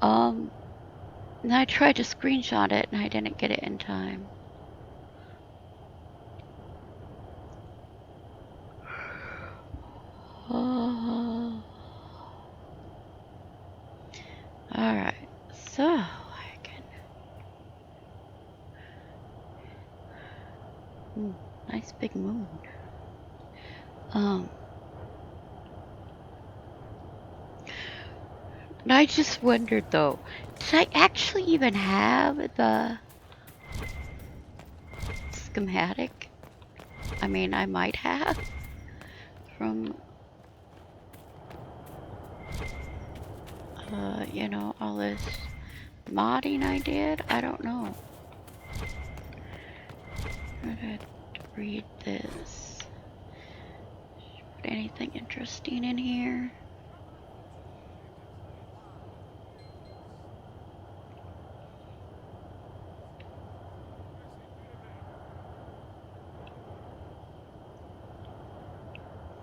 And I tried to screenshot it and I didn't get it in time. Oh. Alright, so I can... nice big moon. And I just wondered though, did I actually even have the schematic? I mean, I might have from, you know, all this modding I did. I don't know. I'm gonna read this. Put anything interesting in here?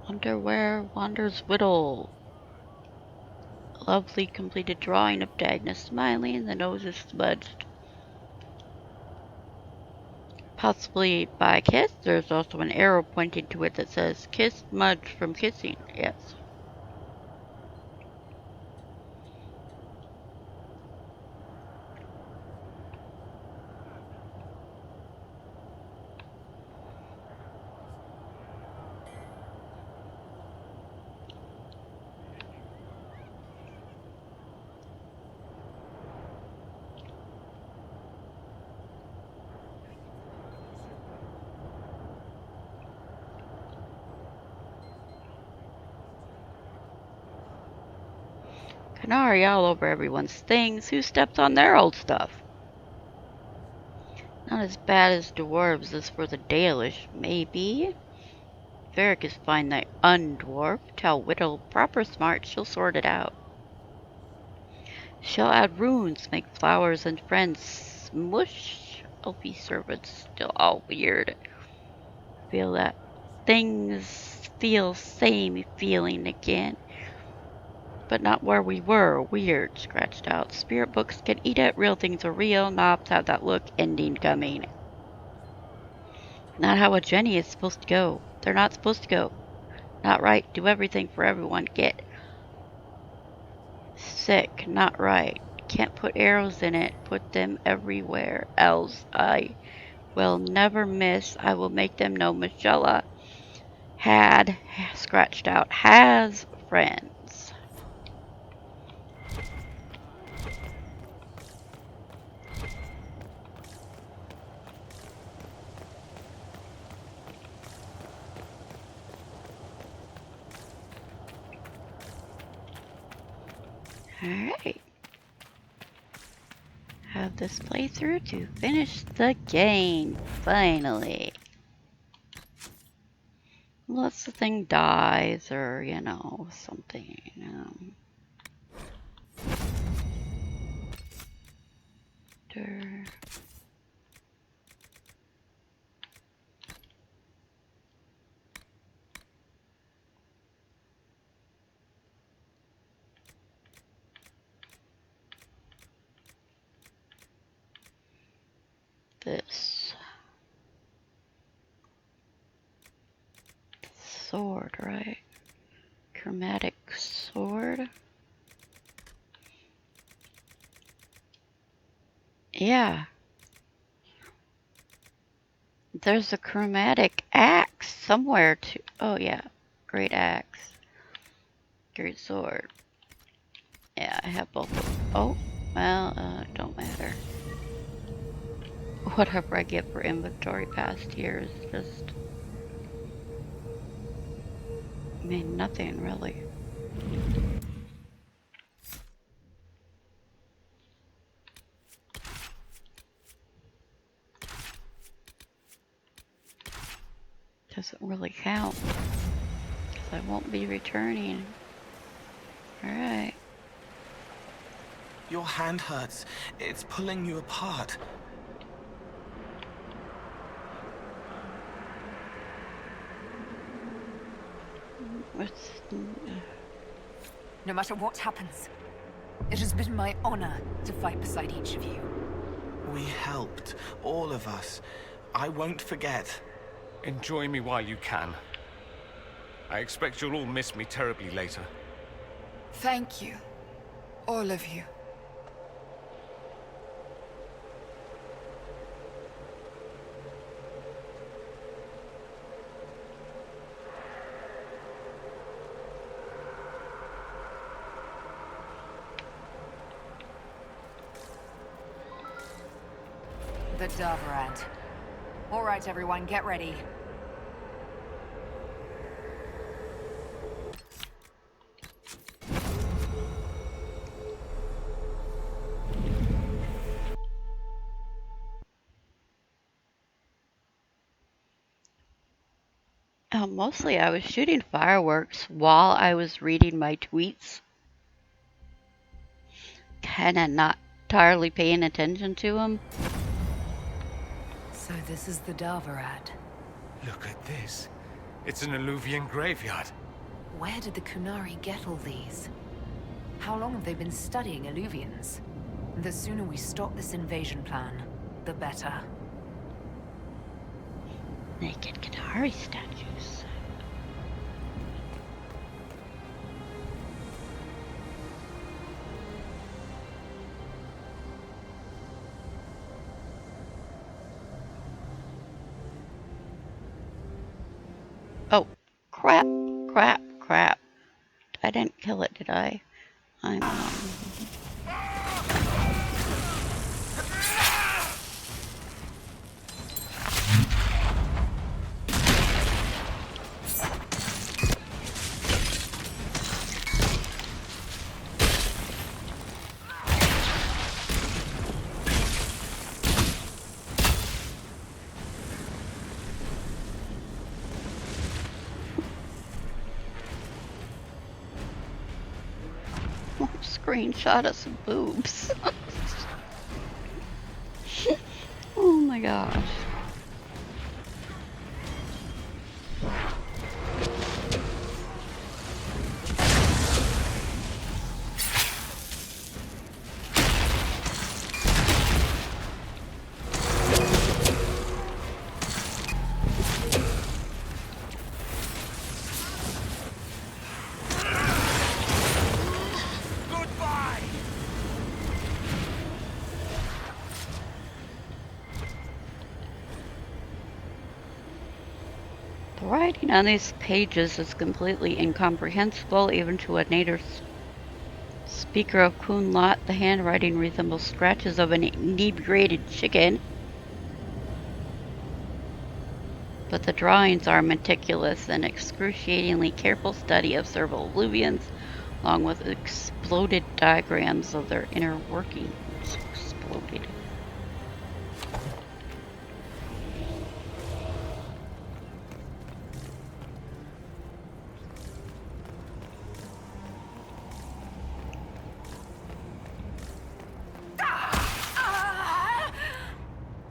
Underwear wanders whittle. Lovely completed drawing of Dagna smiling, the nose is smudged. Possibly by a kiss. There's also an arrow pointing to it that says kiss smudged from kissing. Yes. Canary all over everyone's things. Who steps on their old stuff? Not as bad as dwarves as for the Dalish, maybe. Varric is fine, thy undwarf. Tell Whittle proper smart, she'll sort it out. She'll add runes, make flowers and friends. Smush. Elfie servants still all weird. Feel that things feel same feeling again. But not where we were. Weird. Scratched out. Spirit books can eat it. Real things are real. Knobs have that look. Ending coming. Not how a Jenny is supposed to go. They're not supposed to go. Not right. Do everything for everyone. Get sick. Not right. Can't put arrows in it. Put them everywhere. Else I will never miss. I will make them know Michella had, scratched out, has friends. Alright. Have this playthrough to finish the game, finally. Unless the thing dies or, you know, something. This sword, right? Chromatic sword. Yeah. There's a chromatic axe somewhere too. Oh yeah. Great axe. Great sword. Yeah, I have both of them. Oh, well, don't matter. Whatever I get for inventory past here is just... I mean, nothing really. Doesn't really count. Because I won't be returning. Alright. Your hand hurts. It's pulling you apart. What's... No matter what happens, It has been my honor to fight beside each of you. We helped, all of us. I won't forget. Enjoy me while you can. I expect you'll all miss me terribly later. Thank you. All of you. The Davarad. All right, everyone, get ready. Mostly I was shooting fireworks while I was reading my tweets, kinda not entirely paying attention to them. So this is the Davarad. Look at this. It's an Alluvian graveyard. Where did the Kunari get all these? How long have they been studying Alluvians? The sooner we stop this invasion plan, the better. Naked Qatari statues. Oh, crap, crap, crap. I didn't kill it, did I? I'm, screenshot of some boobs. Oh my gosh. Goodbye! The writing on these pages is completely incomprehensible even to a native speaker of Kun Lot. The handwriting resembles scratches of an inebriated chicken, but the drawings are meticulous and excruciatingly careful study of several alluvians, along with exploded diagrams of their inner workings. Exploded.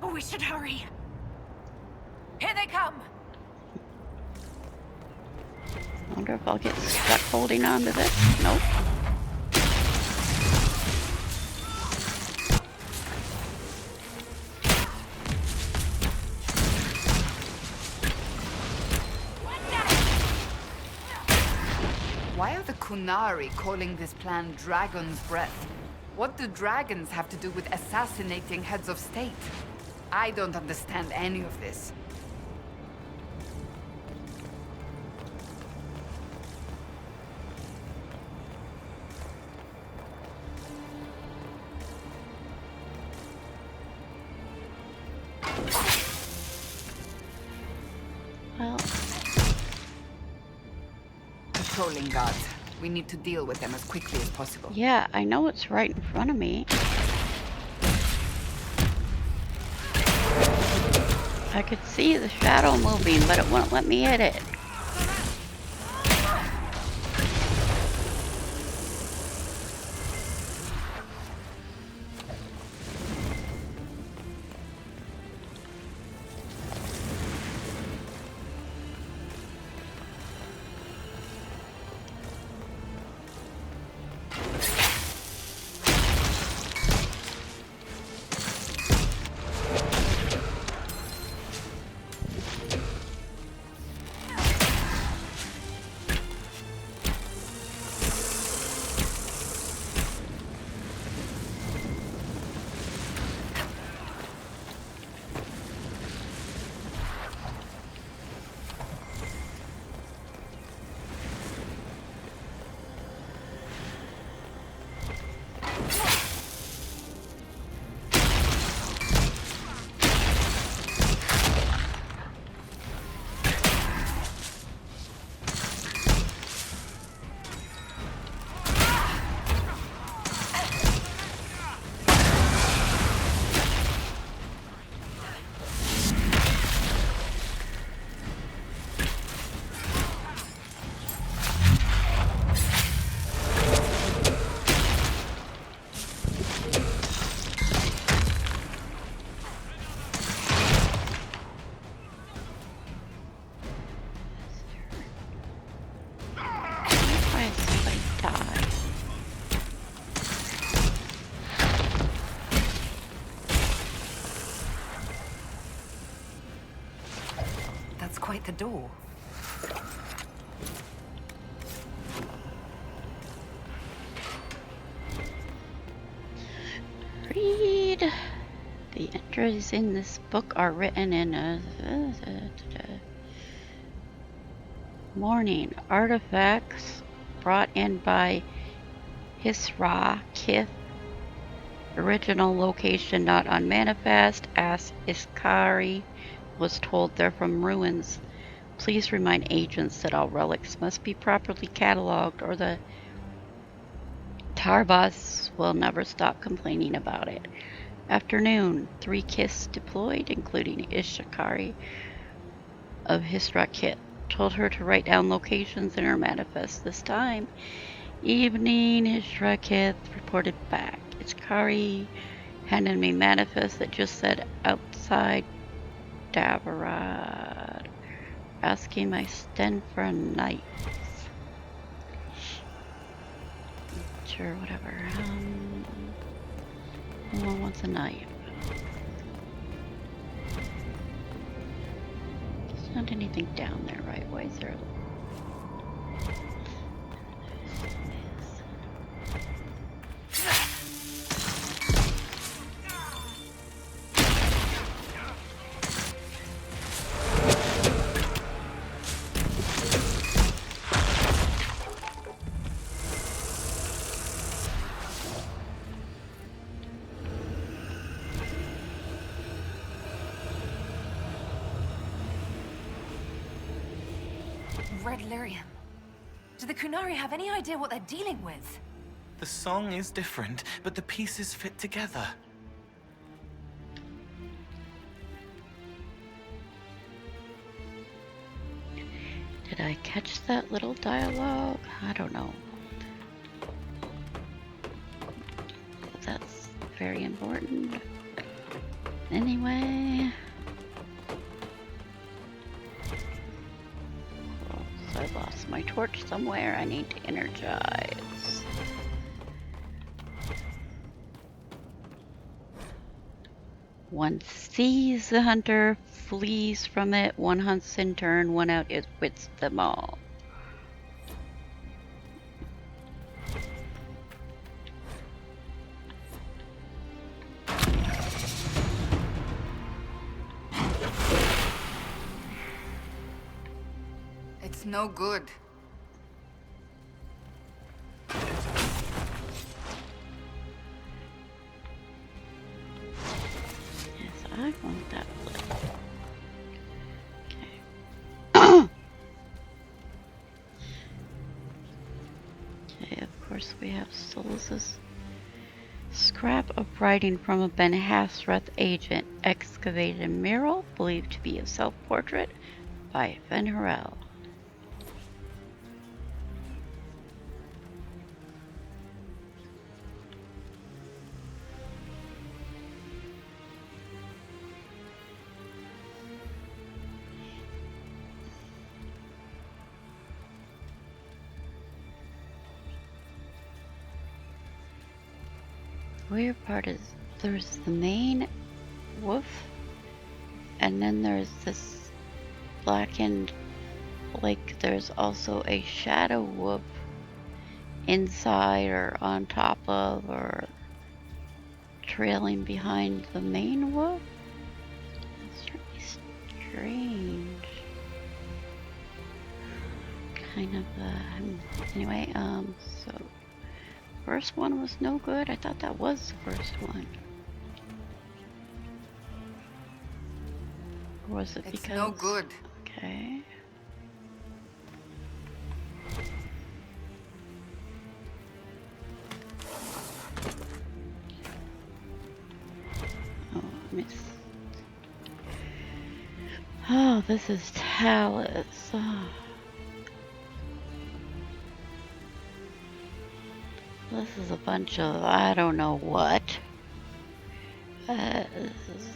Oh, we should hurry. Here they come. Wonder if I'll get stuck holding on to this. Nope. Why are the Kunari calling this plan Dragon's Breath? What do dragons have to do with assassinating heads of state? I don't understand any of this. Well, Patrolling guards. We need to deal with them as quickly as possible. yeah, I know it's right in front of me. I could see the shadow moving, but it wouldn't let me hit it. the door. Read. The entries in this book are written in a morning. Artifacts brought in by Hisra Kith. Original location not on manifest. As Iskari was told they're from ruins. Please remind agents that all relics must be properly cataloged or the Tarbas will never stop complaining about it. Afternoon. 3 Kiths deployed, including Ishikari of Hisrakit. Told her to write down locations in her manifest this time. Evening. Hisrakit reported back. Ishikari handed me manifest that just said outside Davarad, asking my sten for a knife. Sure, whatever. No one wants a knife. There's not anything down there, right? Why is there? Red lyrium. Do the Kunari have any idea what they're dealing with? The song is different, but the pieces fit together. Did I catch that little dialogue? I don't know. That's very important. Anyway. Oh, so I lost my torch somewhere. I need to energize. One sees the hunter, flees from it, one hunts in turn, one out it wits them all. It's no good. Yes, I want that blade. Okay. Okay, of course we have Solus' scrap of writing from a Ben Hasreth agent, excavated mural believed to be a self-portrait by Van Harel. The weird part is there's the main wolf, and then there's this blackened, like there's also a shadow wolf inside or on top of or trailing behind the main wolf. That's really strange. Kind of, anyway, so first one was no good. I thought that was the first one. Or was it because... It's no good. Okay. Oh, I missed. Oh, this is Talus. Oh. This is a bunch of I don't know what. This is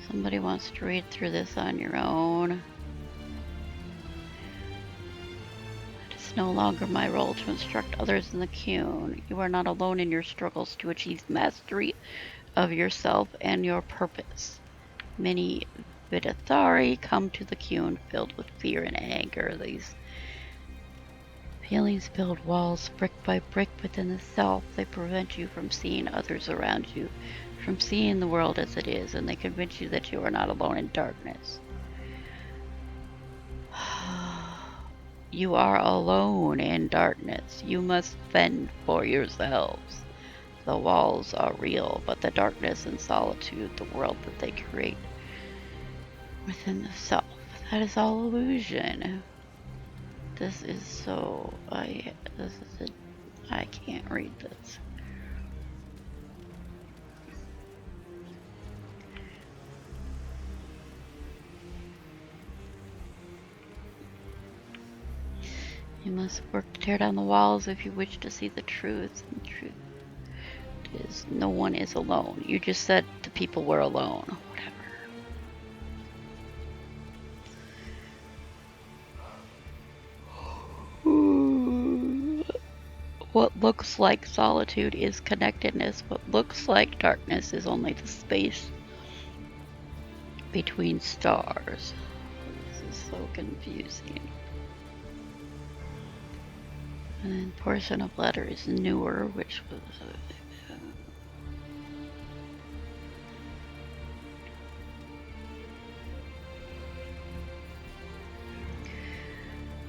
somebody wants to read through this on your own. It is no longer my role to instruct others in the Qun. You are not alone in your struggles to achieve mastery of yourself and your purpose. Many Vidathari come to the Qun filled with fear and anger. These feelings build walls brick by brick within the self. They prevent you from seeing others around you, from seeing the world as it is, and they convince you that you are not alone in darkness. You are alone in darkness. You must fend for yourselves. The walls are real, but the darkness and solitude, the world that they create within the self, that is all illusion. This is so... I can't read this. You must work to tear down the walls if you wish to see the truth. And the truth is, no one is alone. You just said the people were alone. Whatever. What looks like solitude is connectedness. What looks like darkness is only the space between stars. This is so confusing. And then portion of letter is newer, which was...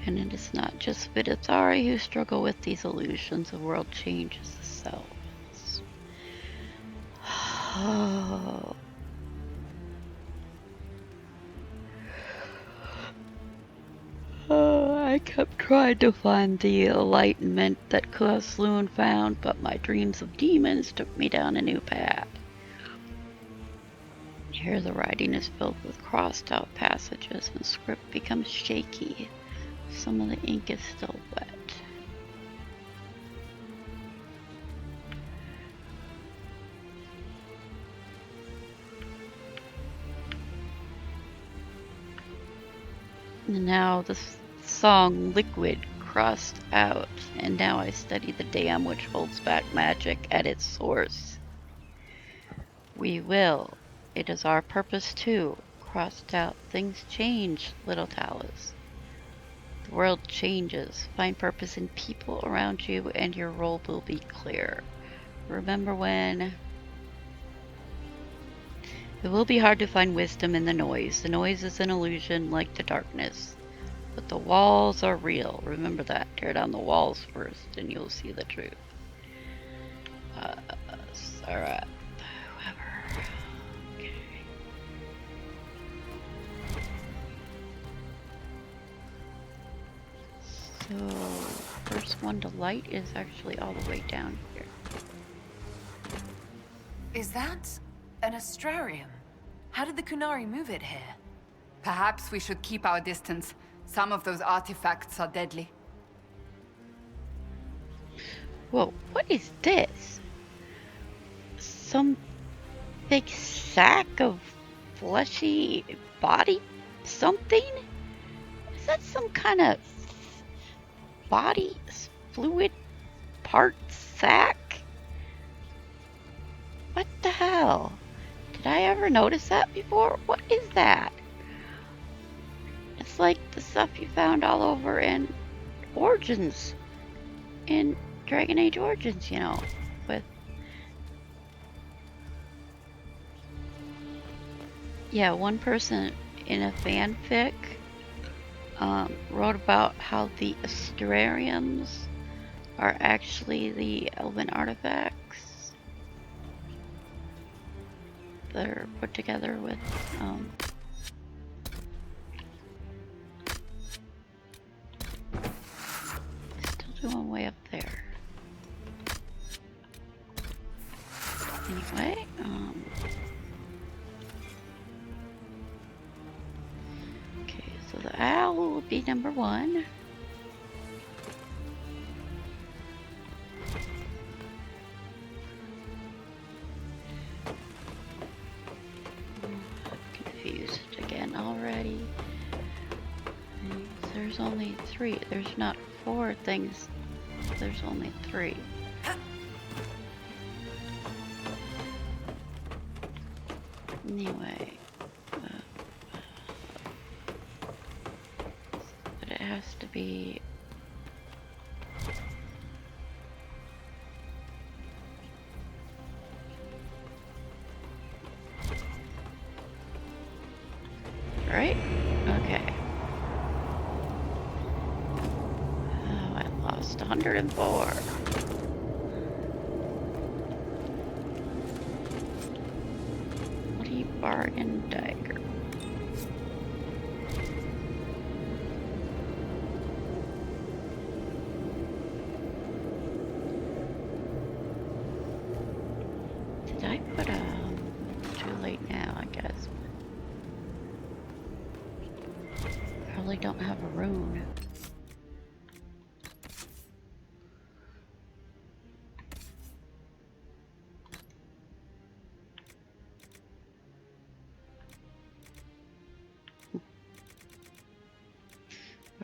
and it is not just Vidathari who struggle with these illusions. The world changes the self. I kept trying to find the enlightenment that Kusloon found, but my dreams of demons took me down a new path. Here the writing is filled with crossed out passages and script becomes shaky. Some of the ink is still wet. And now the song Liquid crossed out, and now I study the dam which holds back magic at its source. We will. It is our purpose too. Crossed out. Things change, little Talus. The world changes. Find purpose in people around you and your role will be clear. Remember when... It will be hard to find wisdom in the noise. The noise is an illusion like the darkness. But the walls are real. Remember that. Tear down the walls first and you'll see the truth. Alright. Whoever. Okay. So, first one to light is actually all the way down here. Is that an astrarium? How did the Kunari move it here? Perhaps we should keep our distance. Some of those artifacts are deadly. Whoa, what is this? Some big sack of fleshy body something? Is that some kind of body fluid part sack? What the hell? Did I ever notice that before? What is that? It's like the stuff you found all over in Origins. In Dragon Age Origins, you know. With... Yeah, one person in a fanfic wrote about how the astrariums are actually the elven artifacts. They're put together with still doing way up there. Anyway, okay, so the owl will be number 1. Confused again already. There's only 3. There's not 4 things. There's only 3. Anyway, has to be... Right? Okay. Oh, I lost 104. Bloody bargain dagger. Did I put too late now, I guess. Probably don't have a rune.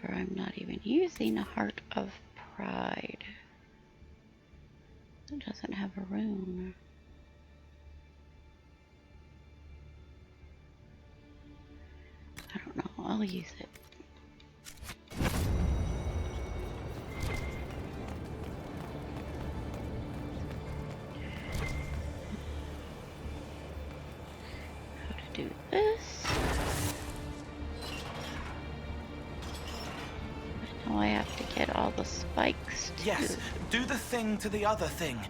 Or I'm not even using a Heart of Pride. It doesn't have a rune. I don't know. I'll use it. How to do this. Now I have to get all the spikes too. Yes, do the thing to the other thing.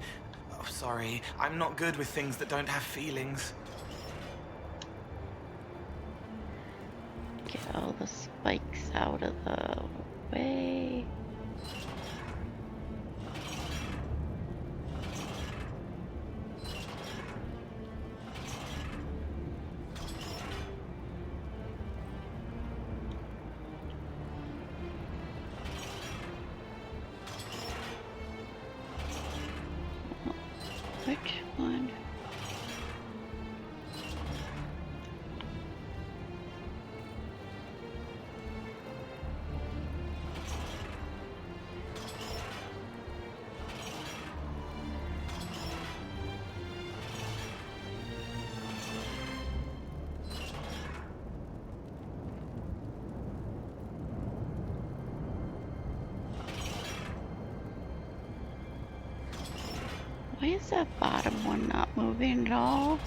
Oh, sorry, I'm not good with things that don't have feelings. Get all the spikes out of the way. Which one? Why is that bottom one not moving at all?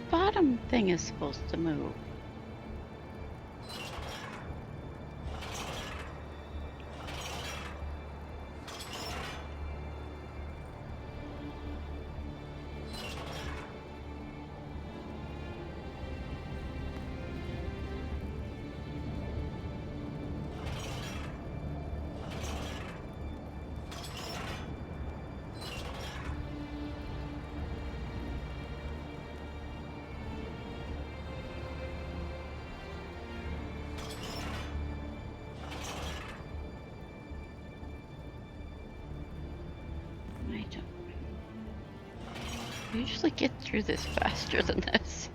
Bottom thing is supposed to move. I usually get through this faster than this.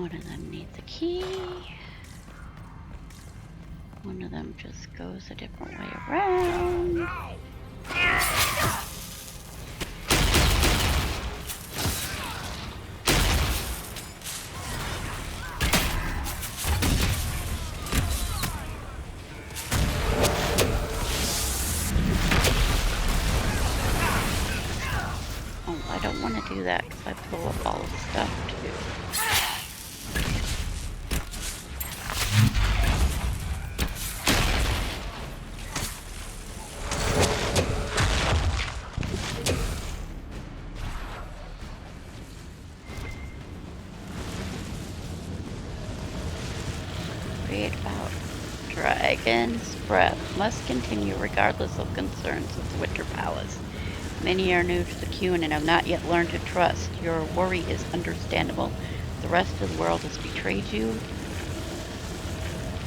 One of them needs a key. One of them just goes a different way around. Oh, I don't want to do that because I blow up all the stuff too. Read about Dragon's Breath must continue regardless of concerns of the Winter Palace. Many are new to the Qun and have not yet learned to trust. Your worry is understandable. The rest of the world has betrayed you.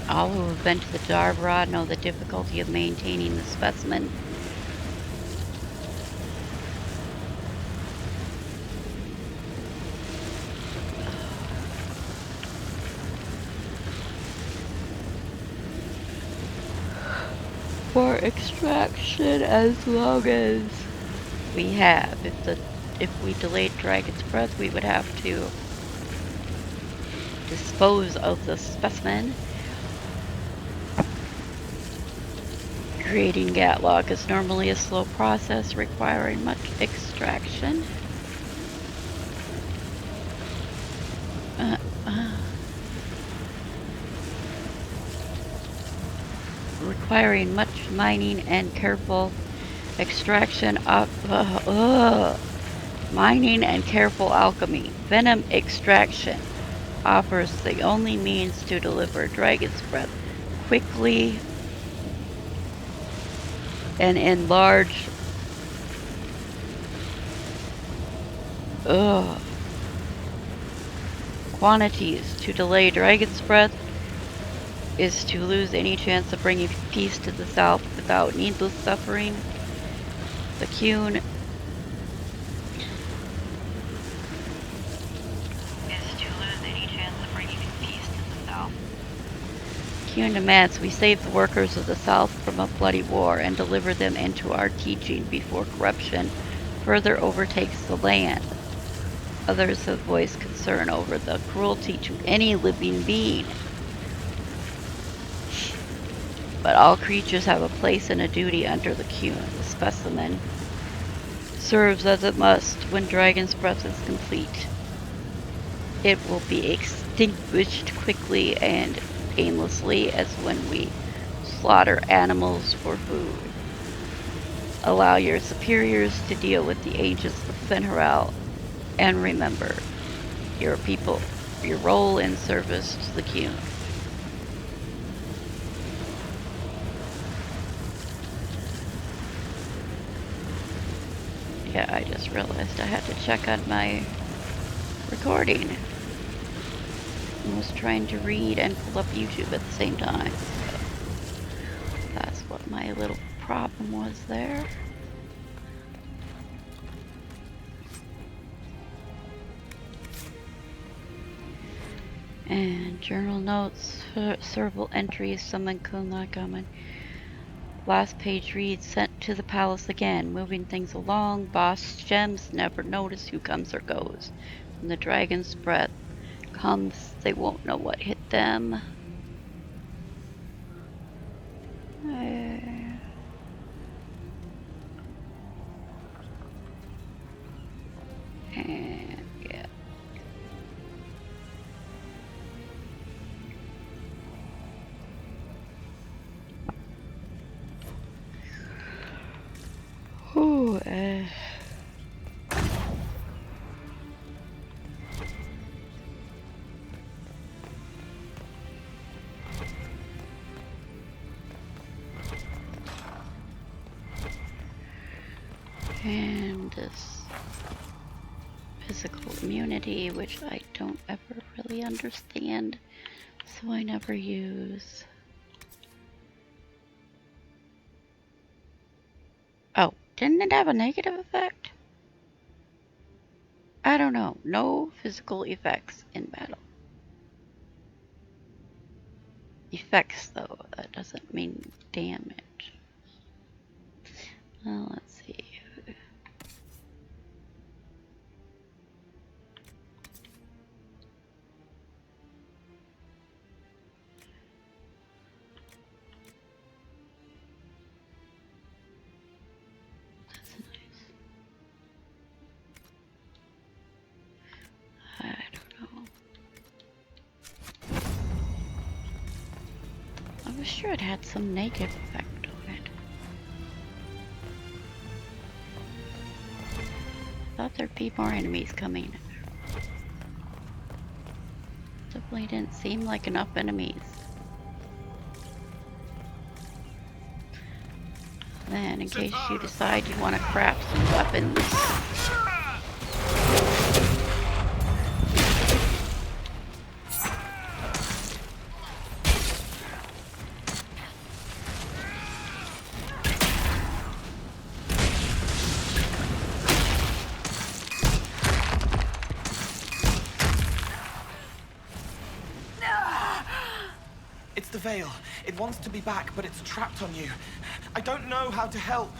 All who have been to the Darbrod know the difficulty of maintaining the specimen. For extraction as long as we have. If we delayed Dragon's Breath, we would have to dispose of the specimen. Creating Gatlog is normally a slow process requiring much extraction. Requiring much mining and careful extraction of mining and careful alchemy. Venom extraction offers the only means to deliver Dragon's Breath quickly and in large quantities. To delay Dragon's Breath is to lose any chance of bringing peace to the South without needless suffering. The Qun Qun demands we save the workers of the South from a bloody war and deliver them into our teaching before corruption further overtakes the land. Others have voiced concern over the cruelty to any living being. But all creatures have a place and a duty under the Qun. The specimen serves as it must when Dragon's Breath is complete. It will be extinguished quickly and painlessly as when we slaughter animals for food. Allow your superiors to deal with the agents of Fen'Harel, and remember, your people, your role in service to the Qun. Yeah, I just realized I had to check on my recording. I was trying to read and pull up YouTube at the same time. So that's what my little problem was there. And journal notes, several entries, summon Kunla Gaman. Last page reads, sent to the palace again, moving things along. Boss gems never notice who comes or goes. When the Dragon's Breath comes, they won't know what hit them. And yeah. Ooh, and this physical immunity, which I don't ever really understand, so I never use. Oh, didn't it have a negative effect? I don't know. No physical effects in battle. effects, though. That doesn't mean damage. Well, let's see. That's nice. I don't know. I was sure it had some negative effect on it. Thought there'd be more enemies coming. Definitely didn't seem like enough enemies. Then, in case you decide you want to craft some weapons, It's the Veil. It wants to be back, but it's trapped on you. I don't know how to help.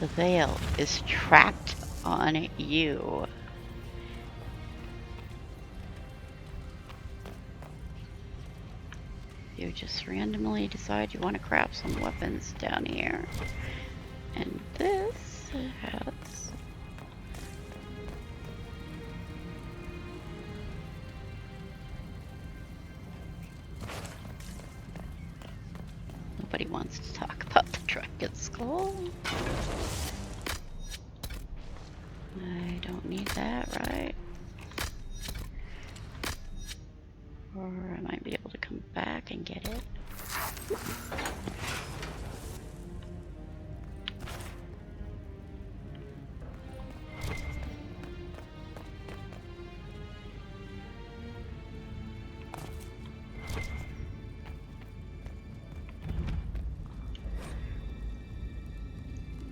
the veil is trapped on you. You just randomly decide you want to craft some weapons down here. And this has... Nobody wants to talk about the dragon skull. I don't need that, right? Or I might be able to come back and get it.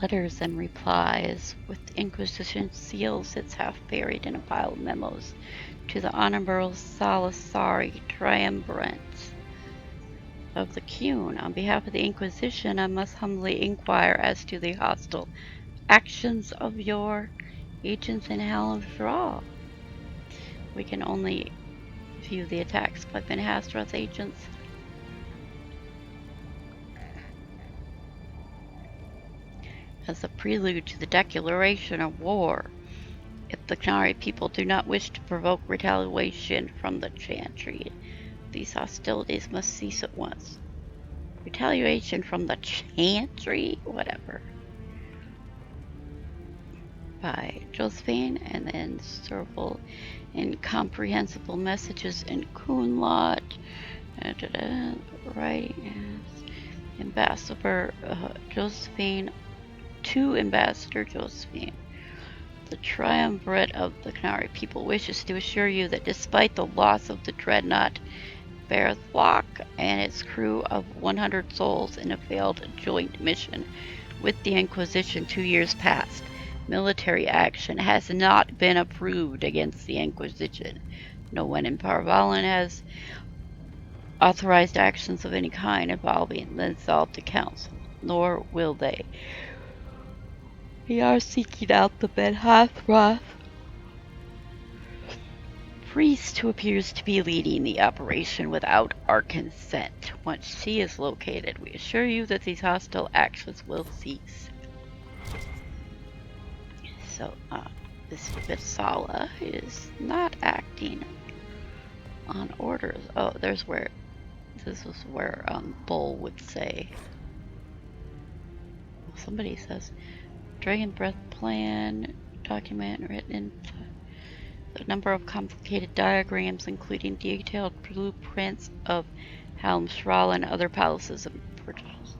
Letters and replies with Inquisition seals its half buried in a pile of memos to the Honorable Salasari Triumvirate of the Cune. On behalf of the Inquisition, I must humbly inquire as to the hostile actions of your agents in Halimshra. We can only view the attacks by Ben Hastra's agents. As a prelude to the declaration of war, if the Canary people do not wish to provoke retaliation from the Chantry, these hostilities must cease at once. Retaliation from the Chantry? Whatever. By Josephine, and then several incomprehensible messages in Kunlot. Writing as Ambassador Josephine to Ambassador Josephine. The Triumvirate of the Canary people wishes to assure you that despite the loss of the dreadnought Berthlock and its crew of 100 souls in a failed joint mission with the Inquisition 2 years past, military action has not been approved against the Inquisition. No one in Parvalin has authorized actions of any kind involving the Exalted Council, nor will they. We are seeking out the Ben Hathroth priest who appears to be leading the operation without our consent. Once she is located, we assure you that these hostile actions will cease. So, this Visala is not acting on orders. Oh, there's where, this is where, Bull would say. Well, somebody says, Dragon Breath Plan document written in a number of complicated diagrams, including detailed blueprints of Helmshral and other palaces and bridges.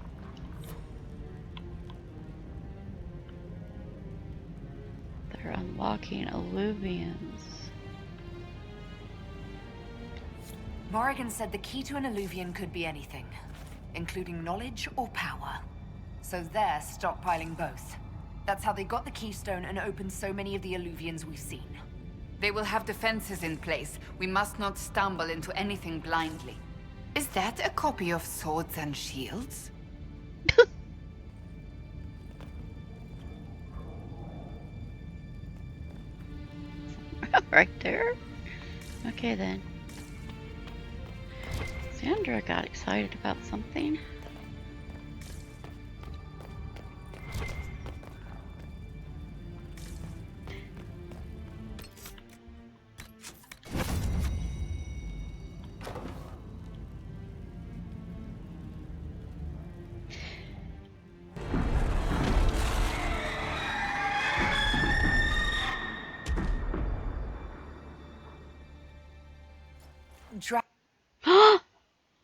They're unlocking alluvians. Morrigan said the key to an alluvian could be anything, including knowledge or power. So they're stockpiling both. That's how they got the keystone and opened so many of the alluvians we've seen. They will have defenses in place. We must not stumble into anything blindly. Is that a copy of Swords and Shields? Right there. Okay then. Sandra got excited about something.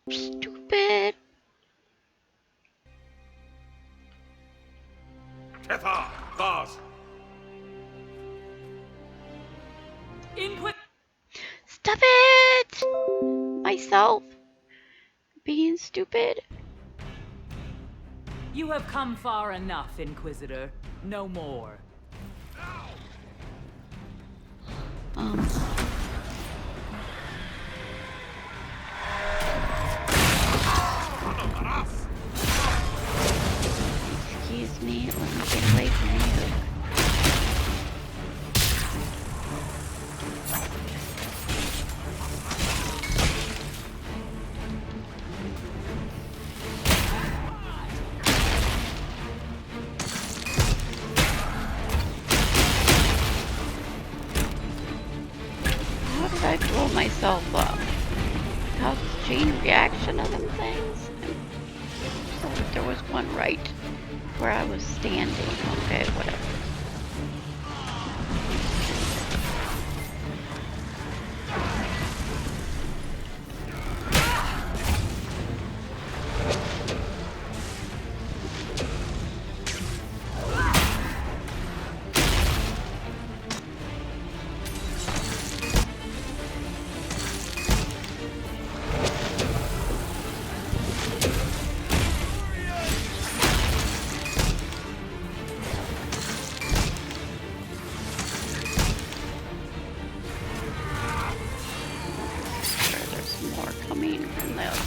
Stupid! Tethar! Vars! Stop it! Myself being stupid. You have come far enough, Inquisitor. No more. Excuse me, let me get away from you. How did I blow myself up? How's the chain reaction of them things? Oh, there was one right where I was standing. Okay, whatever. From the other.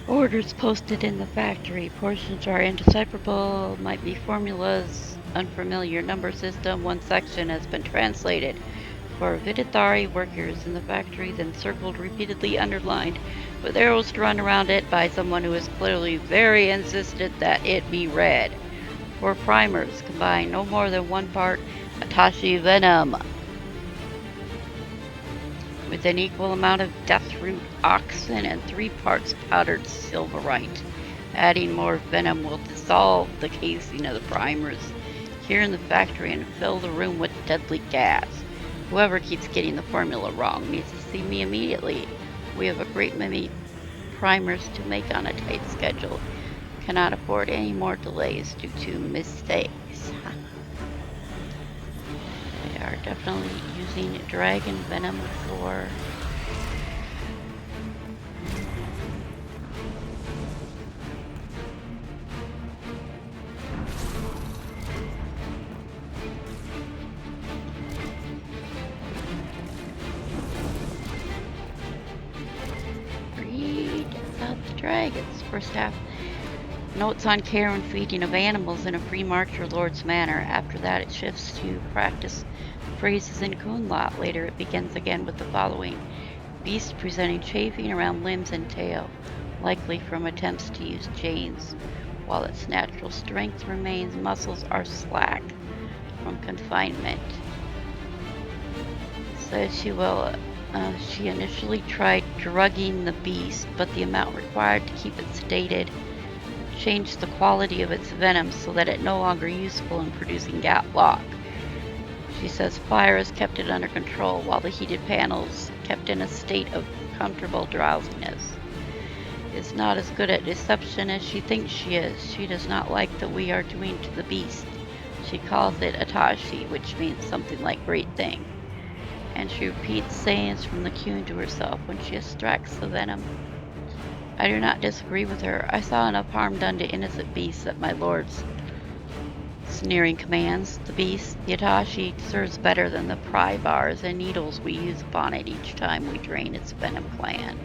Orders posted in the factory. Portions are indecipherable, might be formulas, unfamiliar number system. One section has been translated for Vidithari workers in the factory, then circled, repeatedly underlined, with arrows drawn around it by someone who is clearly very insistent that it be read. For primers, combine no more than 1 part Atashi venom with an equal amount of deathroot oxen and 3 parts powdered silverite. Adding more venom will dissolve the casing of the primers here in the factory and fill the room with deadly gas. Whoever keeps getting the formula wrong needs to see me immediately. We have a great many primers to make on a tight schedule. Cannot afford any more delays due to mistakes. They are definitely using dragon venom for read about the dragons. First half notes on care and feeding of animals in a free marcher lord's manner. After that it shifts to practice phrases in Kunlat. Later it begins again with the following. Beast presenting chafing around limbs and tail, likely from attempts to use chains. While its natural strength remains, muscles are slack from confinement. said she initially tried drugging the beast, but the amount required to keep it sedated changed the quality of its venom so that it no longer useful in producing gatlock. She says fire has kept it under control while the heated panels kept in a state of comfortable drowsiness. Is not as good at deception as she thinks she is. She does not like that we are doing to the beast. She calls it Atashi, which means something like great thing. And she repeats sayings from the Kyun to herself when she extracts the venom. I do not disagree with her. I saw enough harm done to innocent beasts at my lord's sneering commands. The beast, the Atashi, serves better than the pry bars and needles we use upon it each time we drain its venom gland.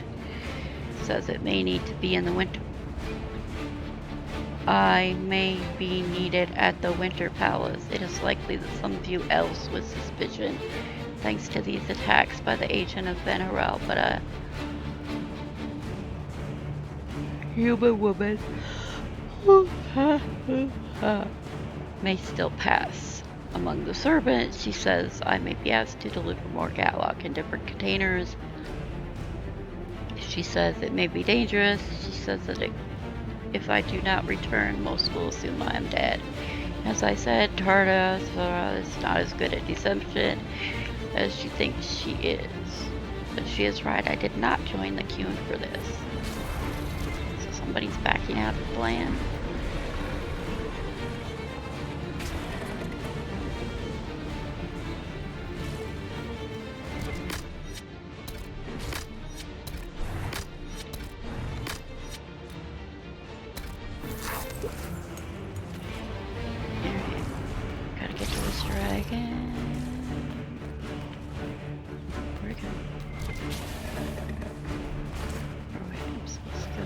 Says it may need to be in the winter. I may be needed at the Winter Palace. It is likely that some view elves with suspicion, thanks to these attacks by the agent of Venerel, but a human woman may still pass. Among the servants, she says I may be asked to deliver more gatlock in different containers. She says it may be dangerous. She says that if I do not return, most will assume I am dead. As I said, Tarda is not as good at deception as she thinks she is. But she is right, I did not join the Kyun for this. So somebody's backing out of the plan. Gotta get to this dragon. Where we go? Oh wait, I'm supposed to go.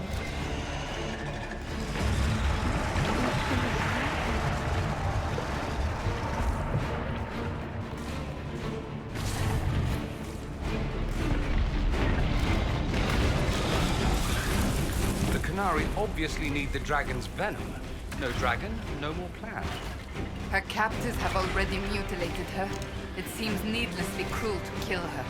The Qunari obviously need the dragon's venom. No dragon, no more plan. Her captors have already mutilated her. It seems needlessly cruel to kill her.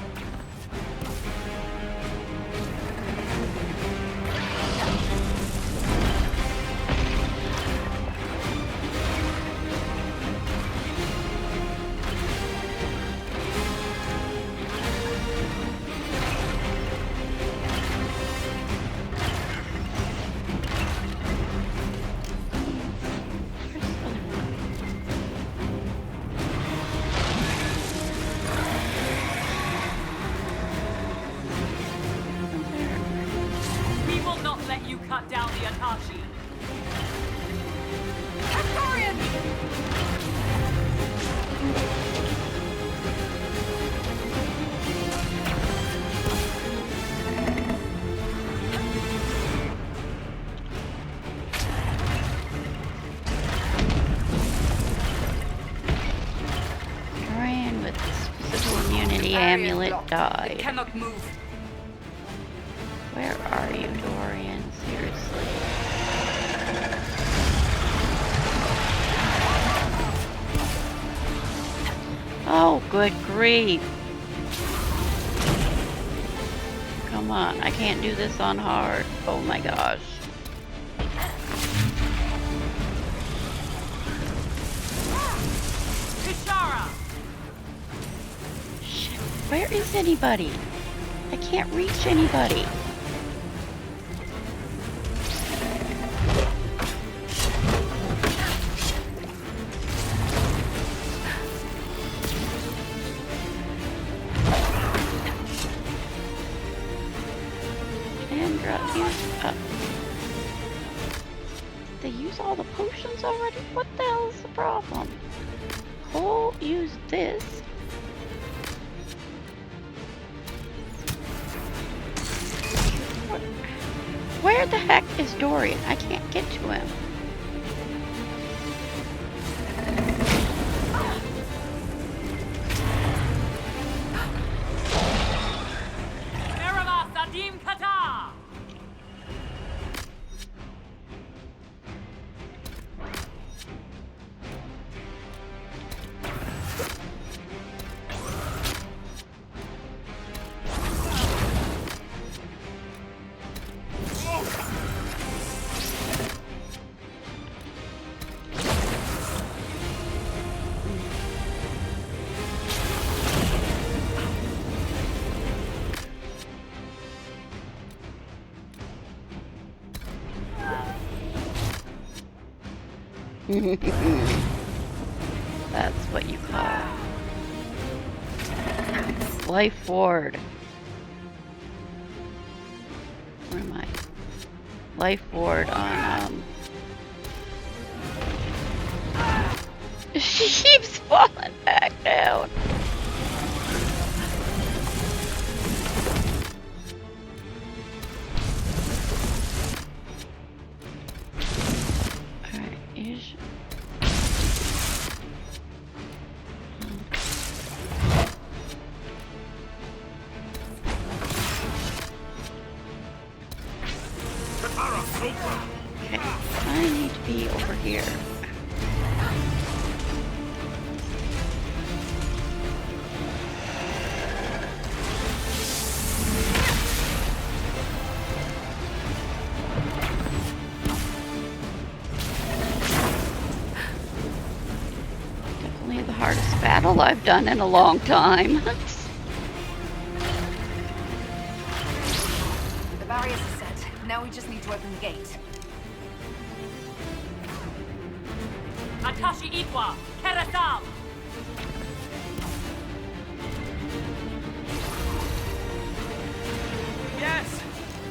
We will not let you cut down the Atashi. Dorian with this physical immunity amulet It died. cannot move. Where are you, Dorian? Seriously. Oh, good grief. Come on, I can't do this on hard. Oh my gosh. Kishara! Shit, where is anybody? I can't reach anybody. Kendra, use up. They use all the potions already? What the hell is the problem? Cole used this. Where the heck is Dorian? I can't get to him. Merala Sadim Kata! That's what you call life ward. Where am I? Life ward on She keeps falling back down. Alright, here's... Okay, I need to be over here. Definitely the hardest battle I've done in a long time. The barriers are set. Now we just need to open the gate. Atashi Itwa, Kerasam! Yes!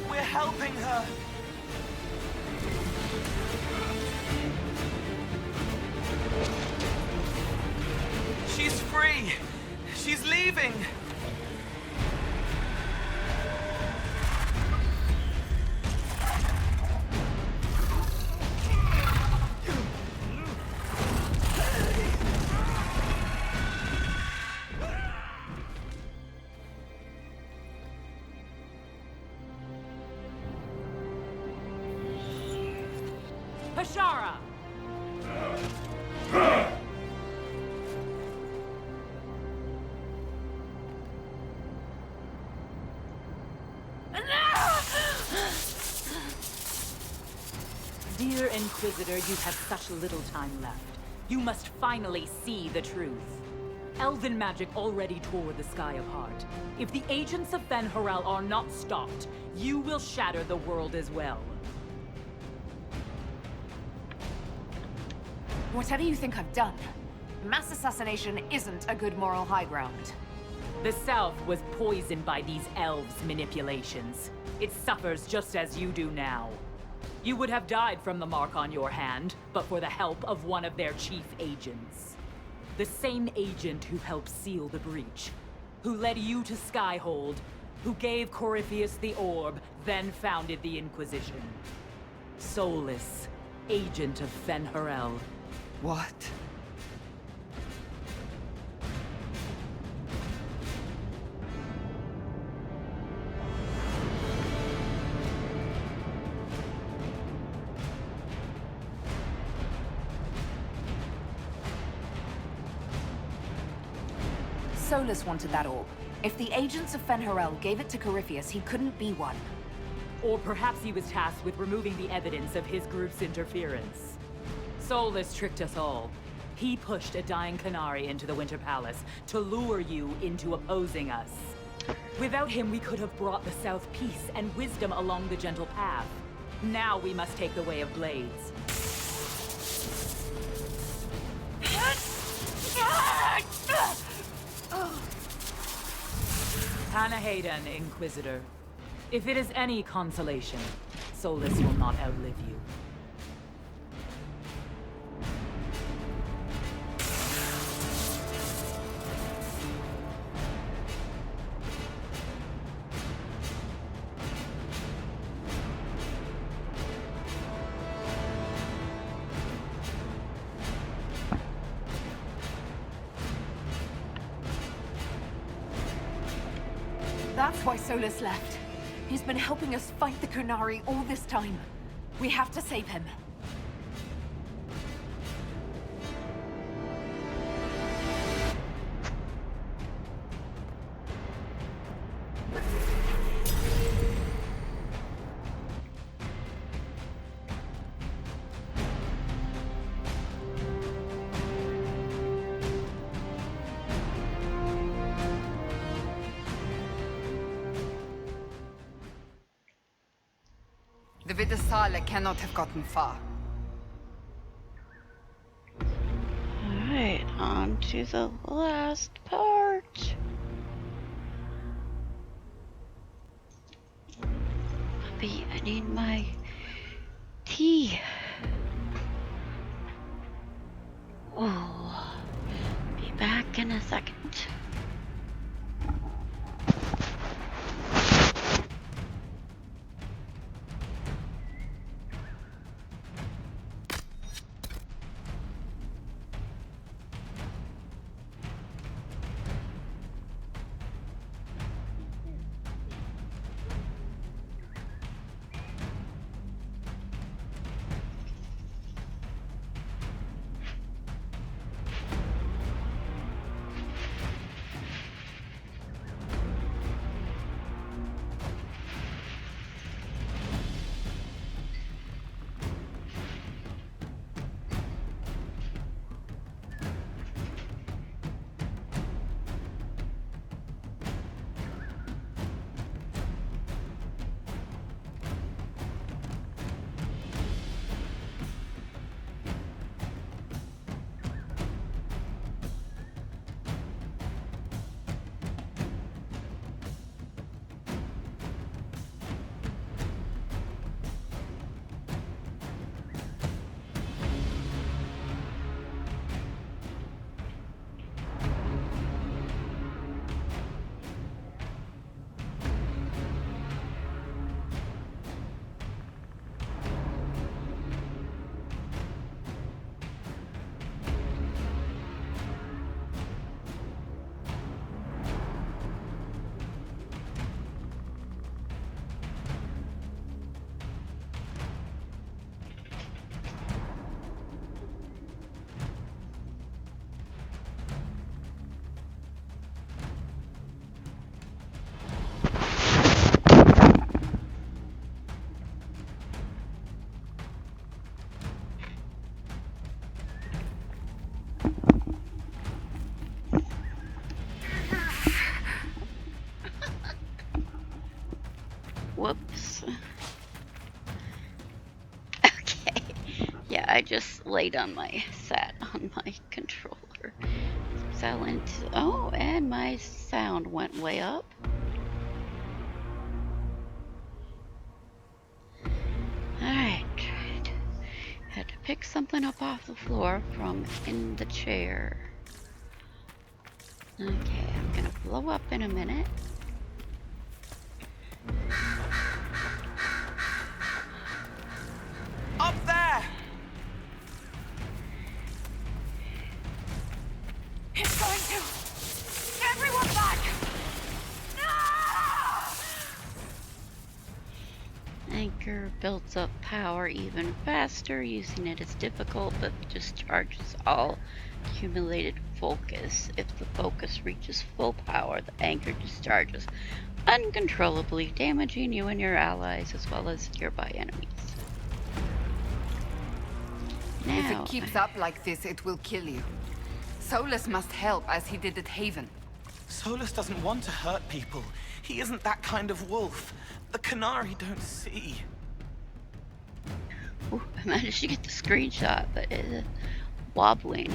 We're helping her! She's free! She's leaving! Pashara! Dear Inquisitor, you have such little time left. You must finally see the truth. Elven magic already tore the sky apart. If the agents of Ben Harel are not stopped, you will shatter the world as well. Whatever you think I've done, mass assassination isn't a good moral high ground. The South was poisoned by these elves' manipulations. It suffers just as you do now. You would have died from the mark on your hand, but for the help of one of their chief agents. The same agent who helped seal the breach, who led you to Skyhold, who gave Corypheus the orb, then founded the Inquisition. Soulless, agent of Fen Harel. What? Solus wanted that orb. If the agents of Fen Harel gave it to Corypheus, he couldn't be one. Or perhaps he was tasked with removing the evidence of his group's interference. Solus tricked us all. He pushed a dying Qunari into the Winter Palace to lure you into opposing us. Without him, we could have brought the South peace and wisdom along the gentle path. Now we must take the way of blades. Panahadan, Inquisitor. If it is any consolation, Solus will not outlive you. That's why Solus left. He's been helping us fight the Qunari all this time. We have to save him. The Vidasala cannot have gotten far. getting to the last part. I need my tea. Oh, be back in a second. Whoops. Okay. Yeah, I just laid on my controller. Fell into. Oh, and my sound went way up. Alright. Had to pick something up off the floor from in the chair. Okay, I'm gonna blow up in a minute. Up there! It's going to! Everyone back! No! Anchor builds up power even faster. Using it is difficult, but discharges all accumulated focus. If the focus reaches full power, the anchor discharges uncontrollably, damaging you and your allies as well as nearby enemies. If Now, it keeps up like this, it will kill you. Solus must help, as he did at Haven. Solus doesn't want to hurt people. He isn't that kind of wolf. The Canary don't see. ooh, I managed to get the screenshot, but it's wobbling.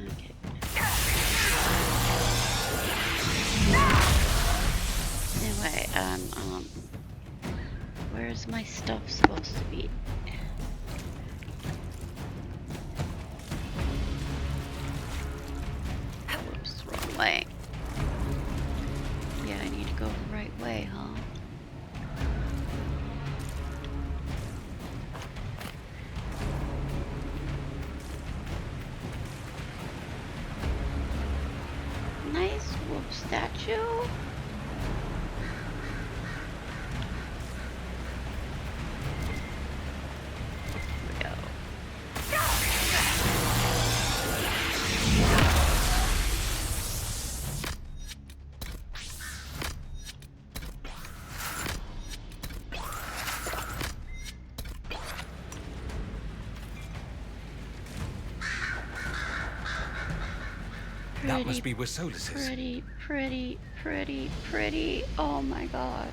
Okay. Anyway, where's my stuff supposed to be? Whoops, wrong way. Yeah, I need to go the right way, huh? Nice wolf statue. That must be where Solus is. Pretty. Oh my gosh.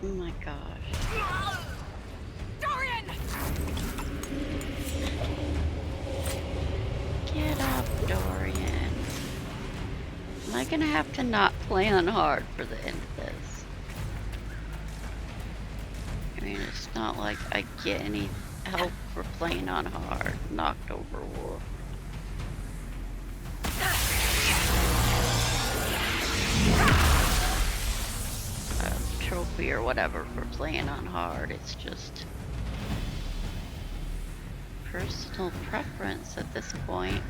Oh my gosh. Dorian! Get up, Dorian. Am I gonna have to not play on hard for the end of this? I mean, it's not like I get any help for playing on hard. Knocked over wolf. A trophy or whatever for playing on hard. It's just personal preference at this point.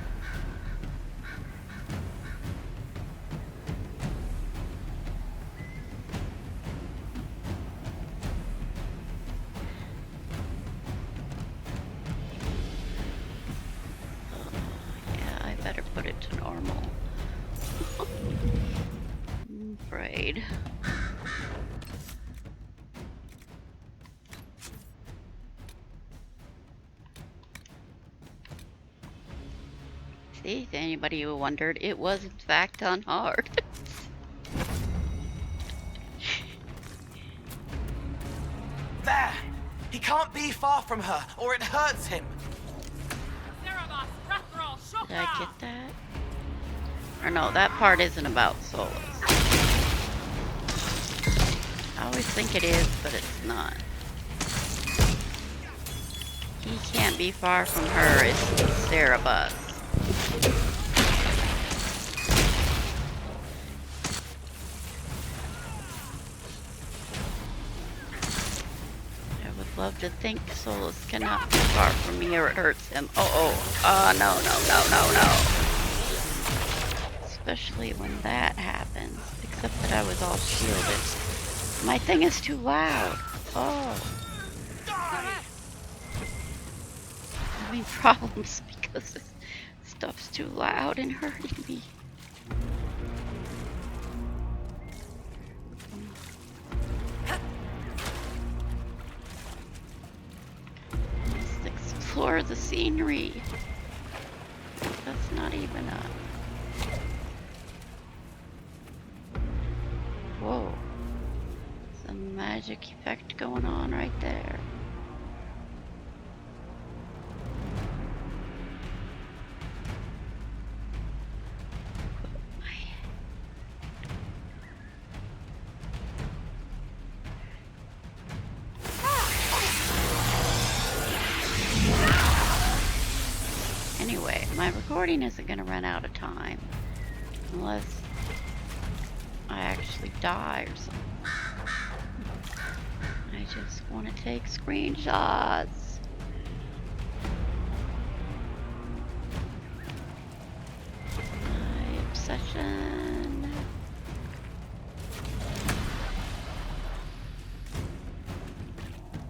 Yeah, I better put it to normal. I'm afraid. See, if anybody who wondered, it was in fact on hard. There! He can't be far from her, or it hurts him. Did I get that? Or no, that part isn't about Solus. I always think it is, but it's not. He can't be far from her, it's Cerebus. I would love to think Solus cannot be far from me or it hurts him. No. Especially when that happens. Except that I was all shielded. My thing is too loud. Oh. I'm having problems because this stuff's too loud and hurting me. Let's explore the scenery. That's not even a... Whoa. Some magic effect going on right there. Anyway, my recording isn't going to run out of time unless I actually die or something. I just want to take screenshots. My obsession.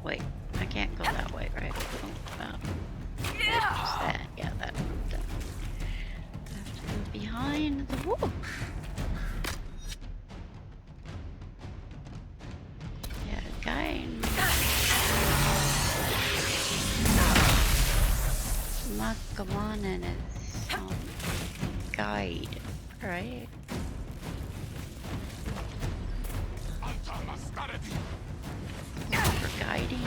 Wait, I can't go that way, right? That. Yeah, that. I have to go behind the wall. Yeah, guy. Makamanen is guide, right? For guiding.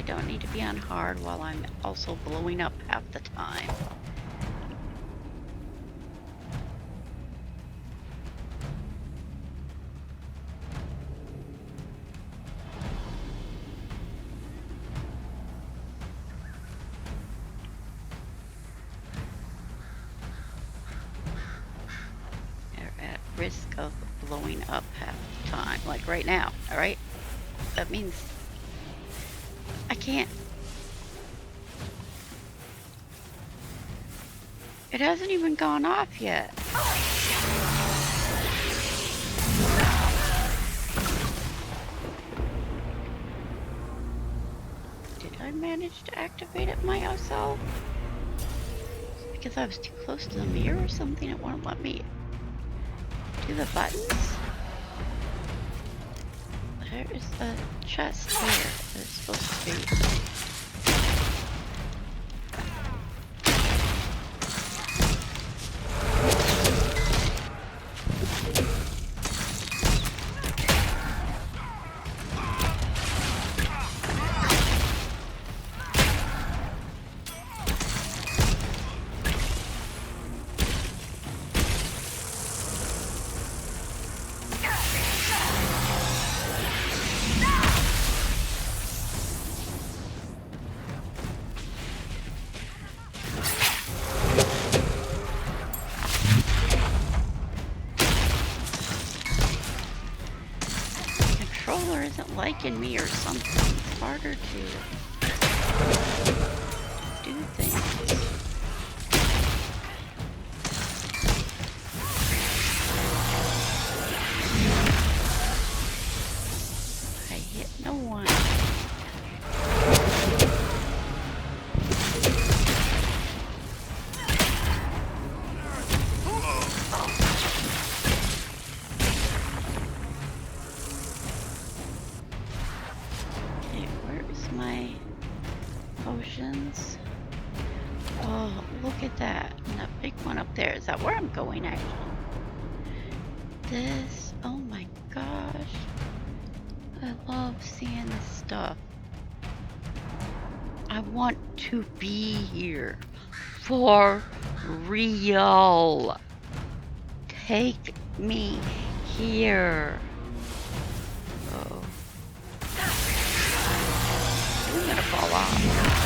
Don't need to be on hard while I'm also blowing up half the time. They're at risk of blowing up half the time, like right now, alright? That means I can't. It hasn't even gone off yet. Did I manage to activate it myself? because I was too close to the mirror or something. It won't let me do the buttons. There is a chest here. There's supposed to be. Isn't liking me or something. It's harder to do things. I hit no one. Oh, look at that. And that big one up there. Is that where I'm going, actually? This, oh my gosh. I love seeing this stuff. I want to be here. For real. Take me here. Oh. I'm gonna fall off.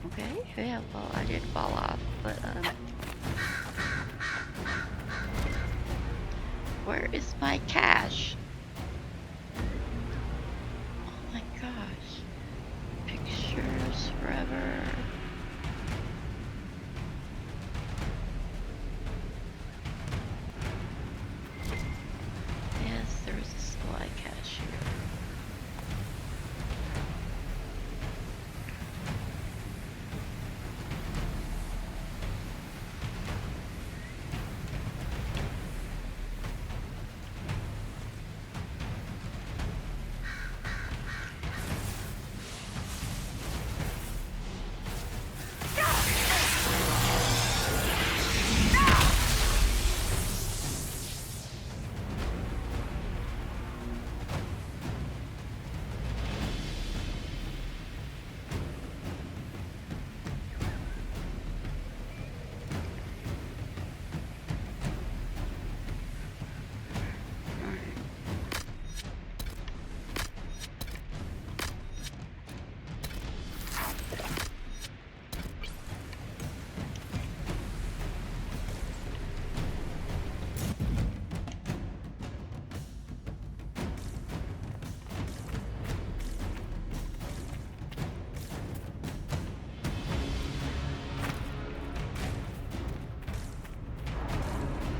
Okay, yeah, well, I did fall off, but, where is my cash? Oh my gosh. Pictures forever. Yes, there is a supply cache here.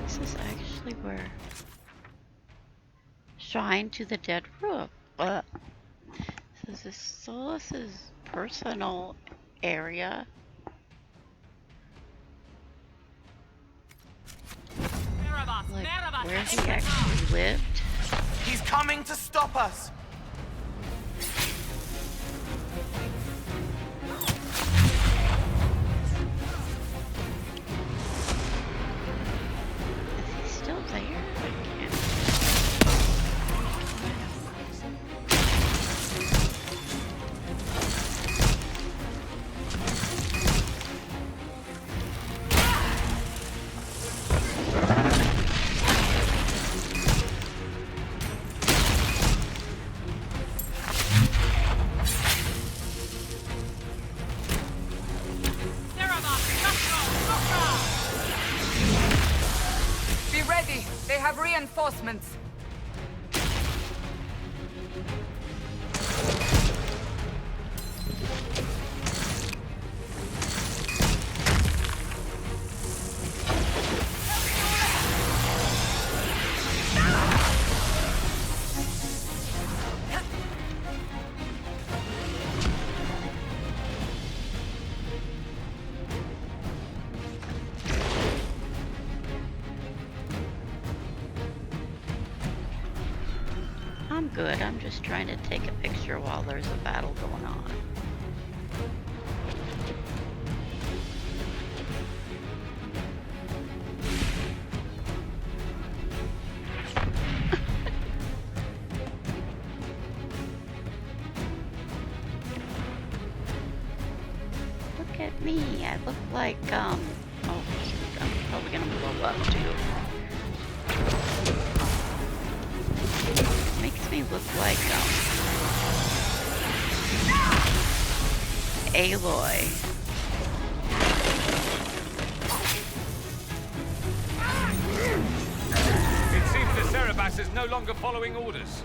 This is actually where Shrine to the Dead Roof. This is Solus's personal area. Like where he actually lived. He's coming to stop us. Is he still there? I can't. Be ready. They have reinforcements. I'm good. I'm just trying to take a picture while there's a battle going on. Look at me. I look like, oh, I'm probably gonna blow up too. Makes me look like, Aloy. It seems the Cerebas is no longer following orders.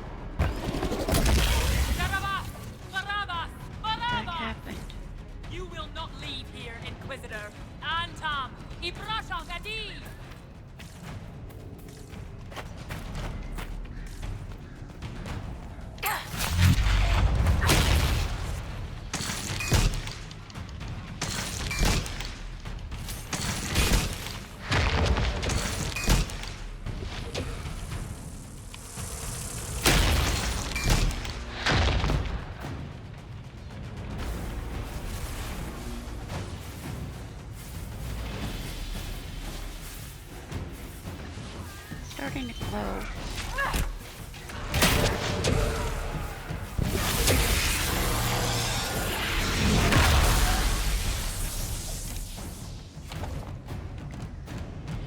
What happened? You will not leave here, Inquisitor. Antam, Ibrasham Adi! Starting to glow.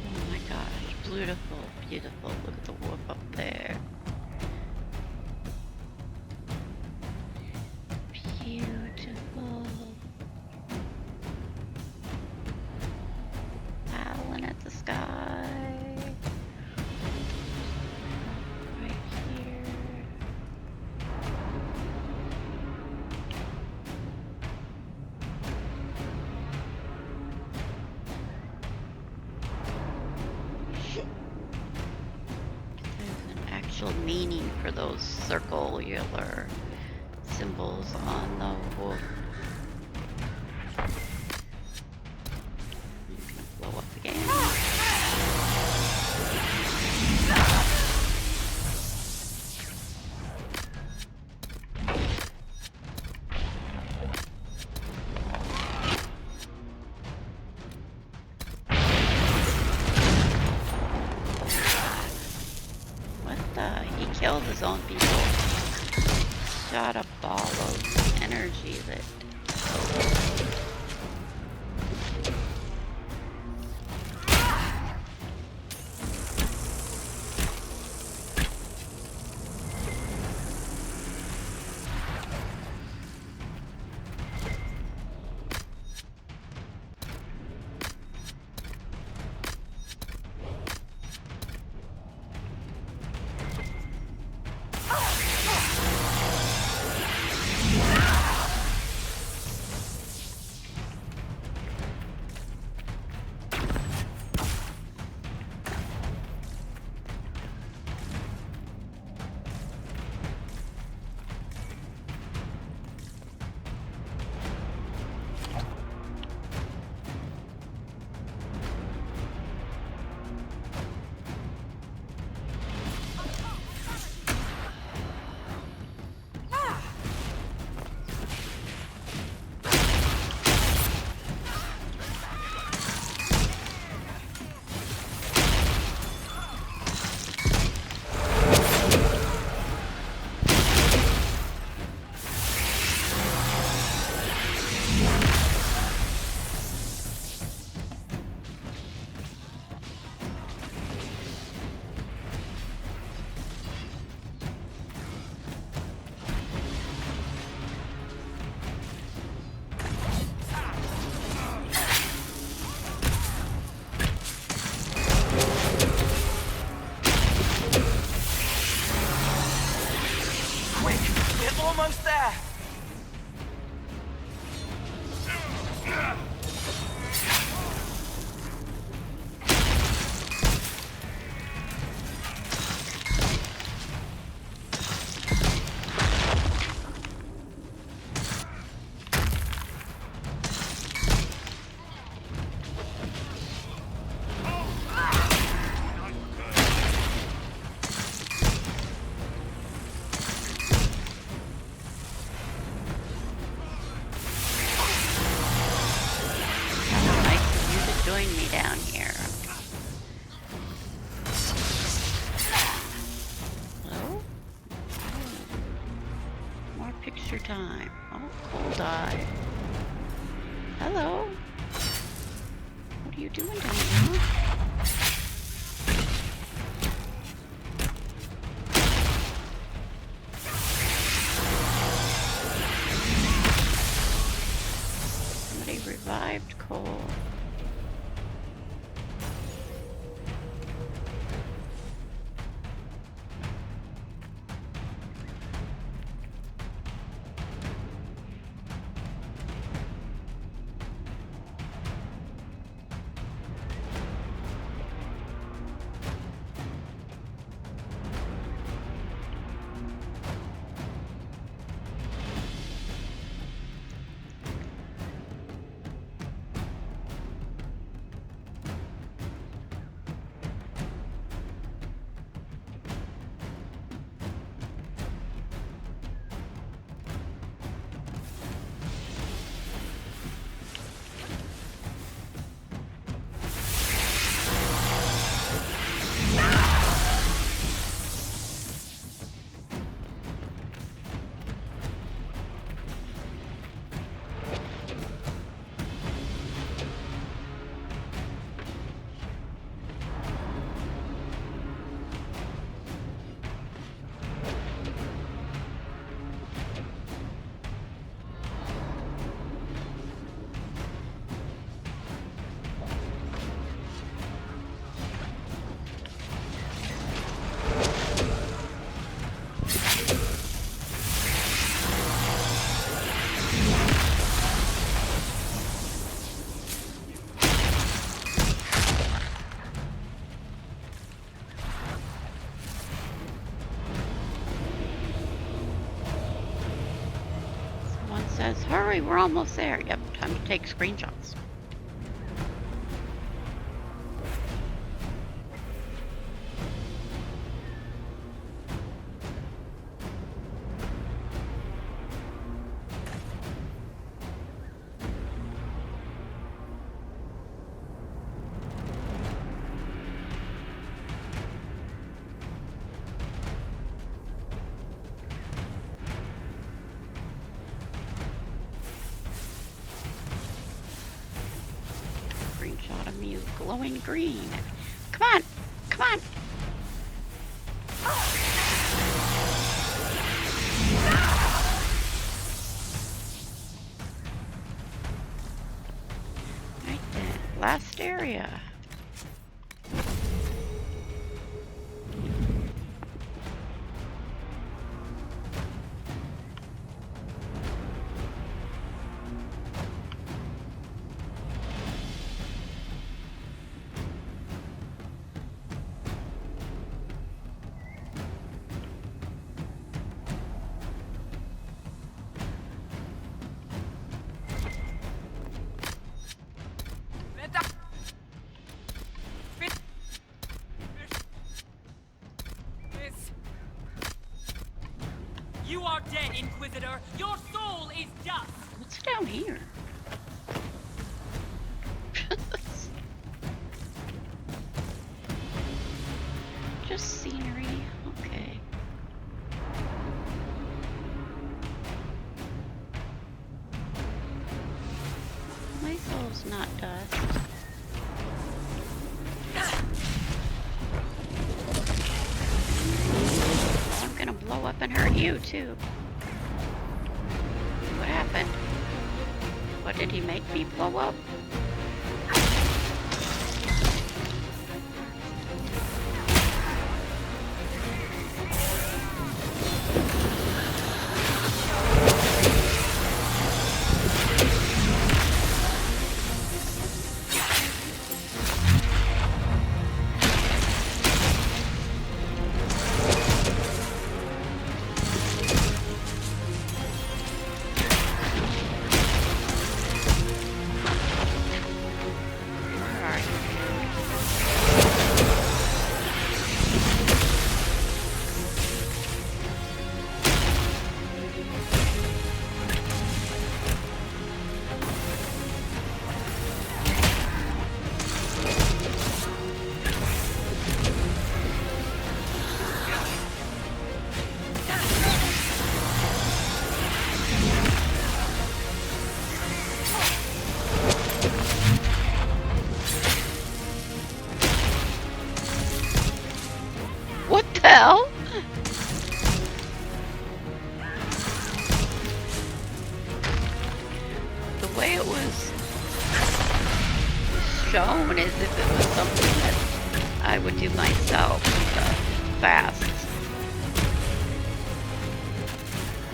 Oh my gosh, beautiful, beautiful. Look at the wolf up there. Beautiful. Howling at the sky. Right here. There's an actual meaning for those circular symbols on the wolf. I'm gonna blow up again. What the? He killed his own people. Shot a ball of energy that. Almost there! Take your time. Oh, cold eye. Hello. What are you doing down here? Somebody revived Cole. Says, hurry, we're almost there. Yep, time to take screenshots. Screenshot of me glowing green. Come on, come on. Right then, last area. You are dead, Inquisitor! Your soul is dust! What's down here? Just scenery. Okay. My soul's not dust. I'm gonna blow up and hurt you too. What happened? What did he make me blow up?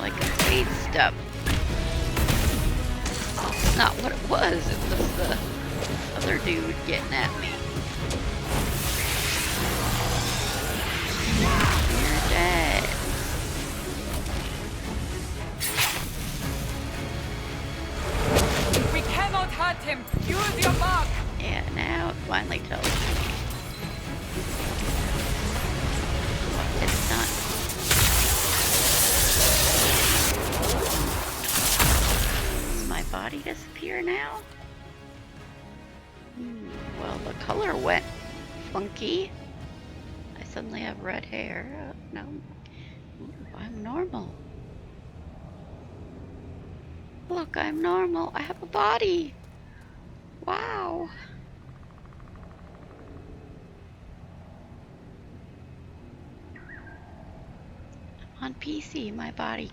like a speed step. It's not what it was. It was the other dude getting at me. You're dead. We cannot hurt him. Use your mark. Yeah, now it finally tells me what it's done. Does my body disappear now? Well, the color went funky. I suddenly have red hair. No, I'm normal. Look, I'm normal. I have a body. Wow. On PC, my body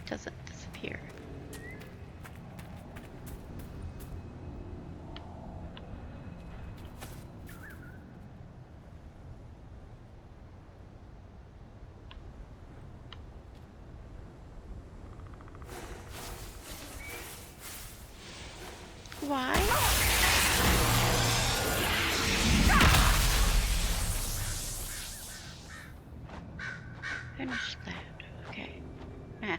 doesn't disappear. Why? Finish that. Okay. Ah.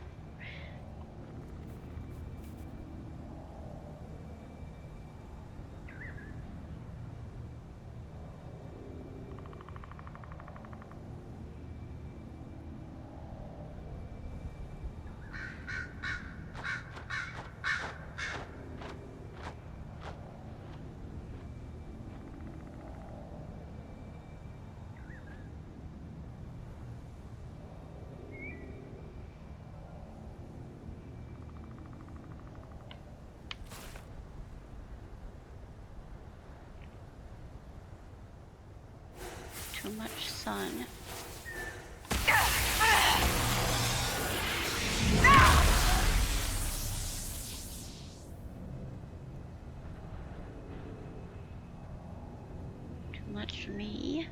Too much sun. Too much me.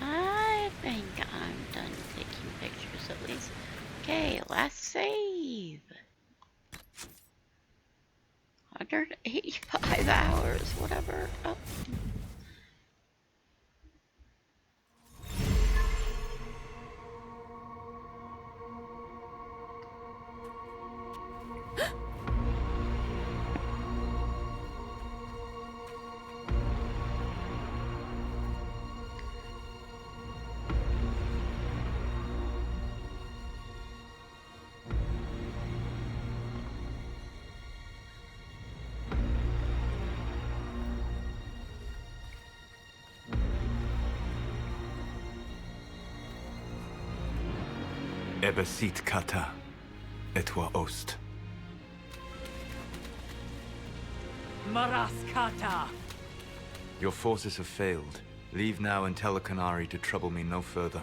I think I'm done taking pictures at least. Okay, last save. 185 hours, whatever. Oh. Ebesit kata, etwa ost. Maraskata! Your forces have failed. Leave now and tell the Qunari to trouble me no further.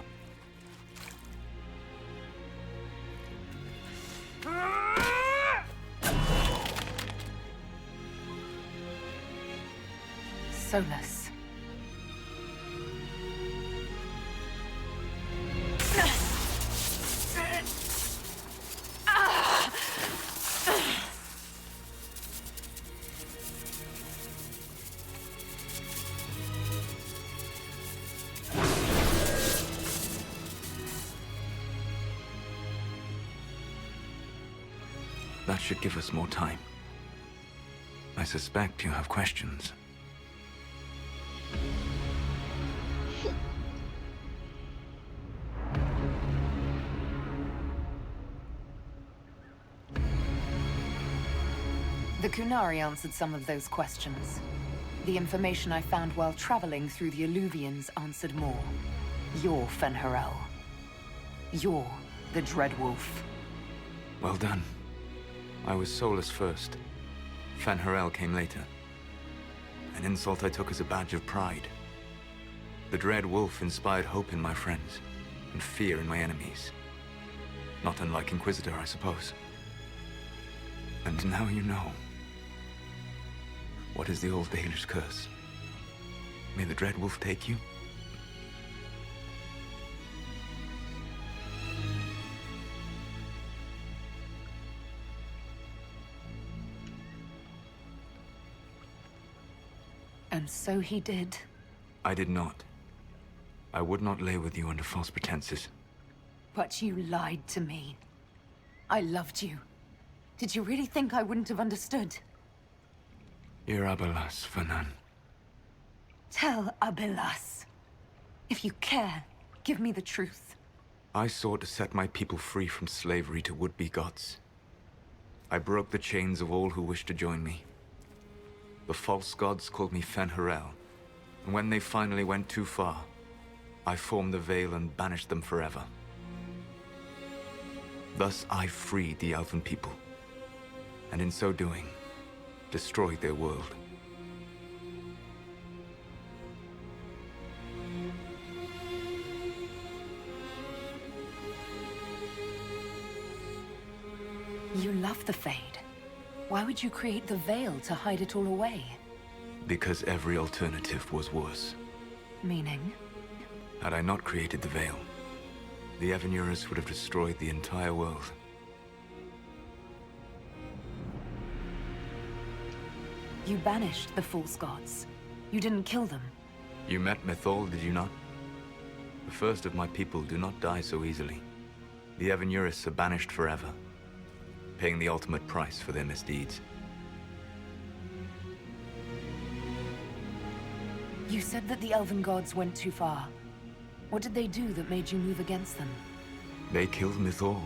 Solus. That should give us more time. I suspect you have questions. The Qunari answered some of those questions. The information I found while traveling through the Illuvians answered more. You're Fen'Harel. You're the Dread Wolf. Well done. I was Solus first. Fen'Harel came later. An insult I took as a badge of pride. The Dread Wolf inspired hope in my friends, and fear in my enemies. Not unlike Inquisitor, I suppose. And now you know. What is the old Baelish curse? May the Dread Wolf take you? And so he did. I did not. I would not lay with you under false pretenses. But you lied to me. I loved you. Did you really think I wouldn't have understood? Irabelas, Fanan. Tell Abelas. If you care, give me the truth. I sought to set my people free from slavery to would-be gods. I broke the chains of all who wished to join me. The false gods called me Fen'Harel, and when they finally went too far, I formed the Veil and banished them forever. Thus I freed the Elven people, and in so doing, destroyed their world. You love the Fade. Why would you create the Veil to hide it all away? Because every alternative was worse. Meaning? Had I not created the Veil, the Evanurus would have destroyed the entire world. You banished the false gods. You didn't kill them. You met Mythol, did you not? The first of my people do not die so easily. The Evanurus are banished forever, paying the ultimate price for their misdeeds. You said that the Elven gods went too far. What did they do that made you move against them? They killed Mythol.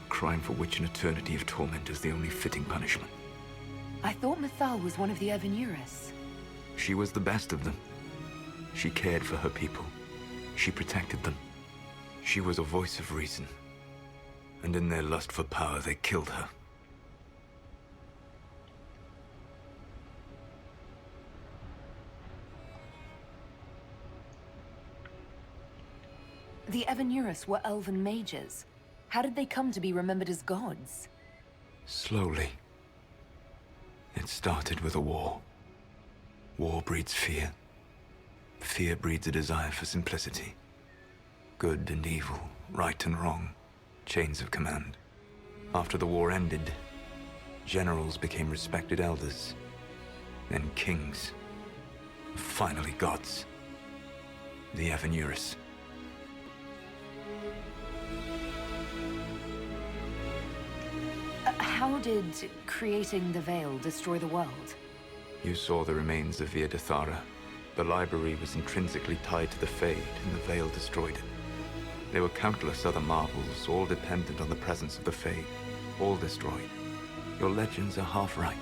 Crime for which an eternity of torment is the only fitting punishment. I thought Mythal was one of the Evanurus. She was the best of them. She cared for her people. She protected them. She was a voice of reason. And in their lust for power, they killed her. The Evanurus were elven mages. How did they come to be remembered as gods? Slowly. It started with a war. War breeds fear. Fear breeds a desire for simplicity. Good and evil, right and wrong, chains of command. After the war ended, generals became respected elders, then kings, finally gods. The Evanurus. How did creating the Veil destroy the world? You saw the remains of Via de Thara. The library was intrinsically tied to the Fade, and the Veil destroyed it. There were countless other marvels, all dependent on the presence of the Fade, all destroyed. Your legends are half right.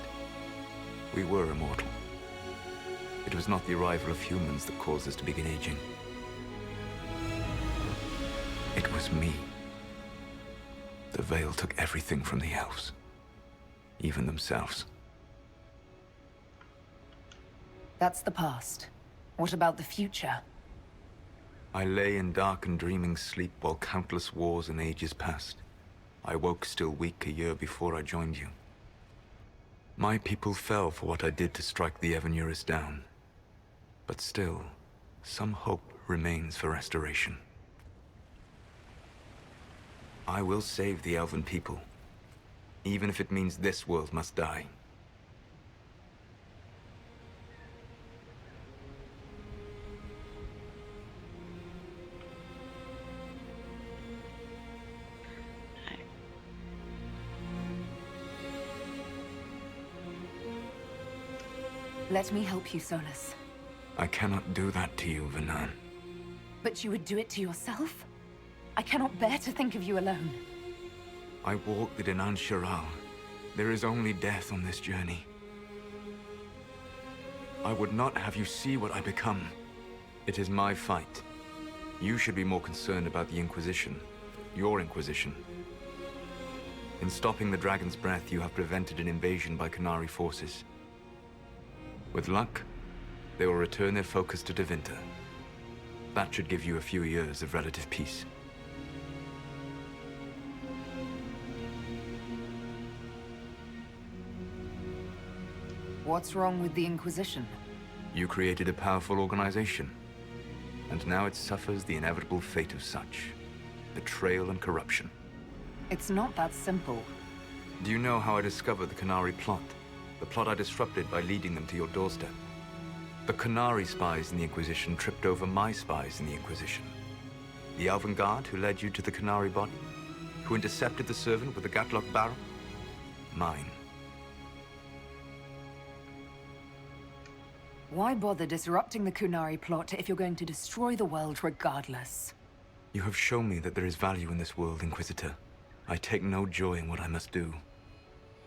We were immortal. It was not the arrival of humans that caused us to begin aging. was me. The Veil took everything from the elves. Even themselves. That's the past. What about the future? I lay in dark and dreaming sleep while countless wars and ages passed. I woke still weak a year before I joined you. My people fell for what I did to strike the Evanurus down. But still, some hope remains for restoration. I will save the elven people, even if it means this world must die. Let me help you, Solus. I cannot do that to you, Vanan. But you would do it to yourself? I cannot bear to think of you alone. I walk the Dinan Shiral. There is only death on this journey. I would not have you see what I become. It is my fight. You should be more concerned about the Inquisition. Your Inquisition. In stopping the Dragon's Breath, you have prevented an invasion by Qunari forces. With luck, they will return their focus to Tevinter. That should give you a few years of relative peace. What's wrong with the Inquisition? You created a powerful organization, and now it suffers the inevitable fate of such. Betrayal and corruption. It's not that simple. Do you know how I discovered the Qunari plot? The plot I disrupted by leading them to your doorstep. The Qunari spies in the Inquisition tripped over my spies in the Inquisition. The Elven Guard who led you to the Qunari body? Who intercepted the servant with the Gatlock barrel? Mine. Why bother disrupting the Qunari plot if you're going to destroy the world regardless? You have shown me that there is value in this world, Inquisitor. I take no joy in what I must do.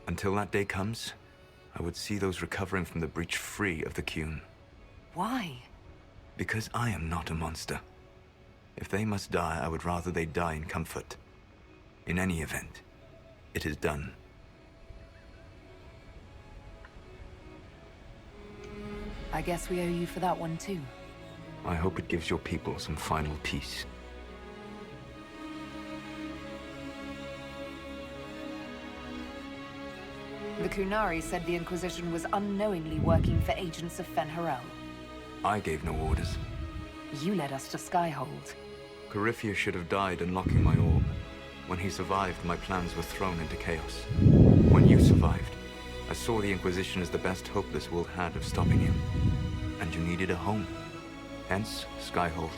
Until that day comes, I would see those recovering from the breach free of the Qun. Why? Because I am not a monster. If they must die, I would rather they die in comfort. In any event, it is done. I guess we owe you for that one too. I hope it gives your people some final peace. The Qunari said the Inquisition was unknowingly working for agents of Fen'Harel. I gave no orders. You led us to Skyhold. Corypheus should have died unlocking my orb. When he survived, my plans were thrown into chaos. When you survived, I saw the Inquisition as the best hope this world had of stopping him. And you needed a home. Hence, Skyhold.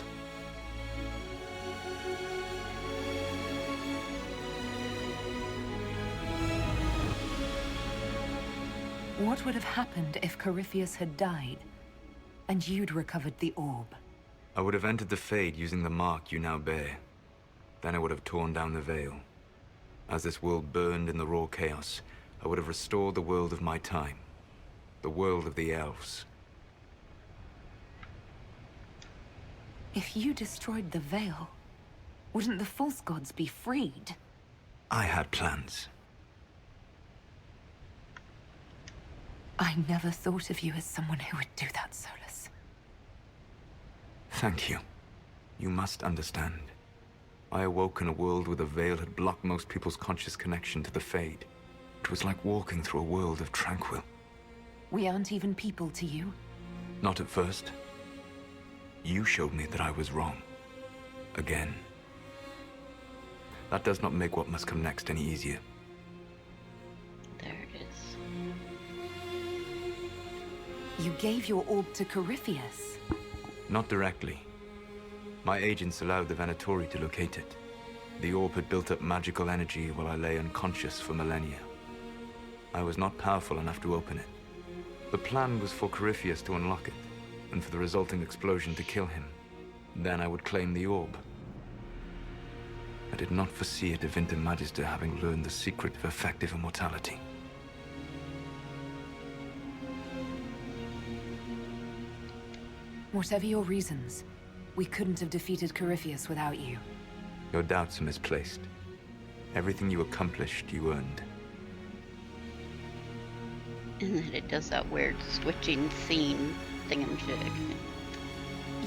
What would have happened if Corypheus had died, and you'd recovered the orb? I would have entered the Fade using the mark you now bear. Then I would have torn down the veil. As this world burned in the raw chaos, I would have restored the world of my time. The world of the elves. If you destroyed the veil, wouldn't the false gods be freed? I had plans. I never thought of you as someone who would do that, Solus. Thank you. You must understand. I awoke in a world where the veil had blocked most people's conscious connection to the Fade. It was like walking through a world of tranquil. We aren't even people to you. Not at first. You showed me that I was wrong. Again. That does not make what must come next any easier. There it is. You gave your orb to Corypheus. Not directly. My agents allowed the Venatori to locate it. The orb had built up magical energy while I lay unconscious for millennia. I was not powerful enough to open it. The plan was for Corypheus to unlock it, and for the resulting explosion to kill him. Then I would claim the orb. I did not foresee a Tevinter Magister having learned the secret of effective immortality. Whatever your reasons, we couldn't have defeated Corypheus without you. Your doubts are misplaced. Everything you accomplished, you earned. And then it does that weird switching scene thingamajig.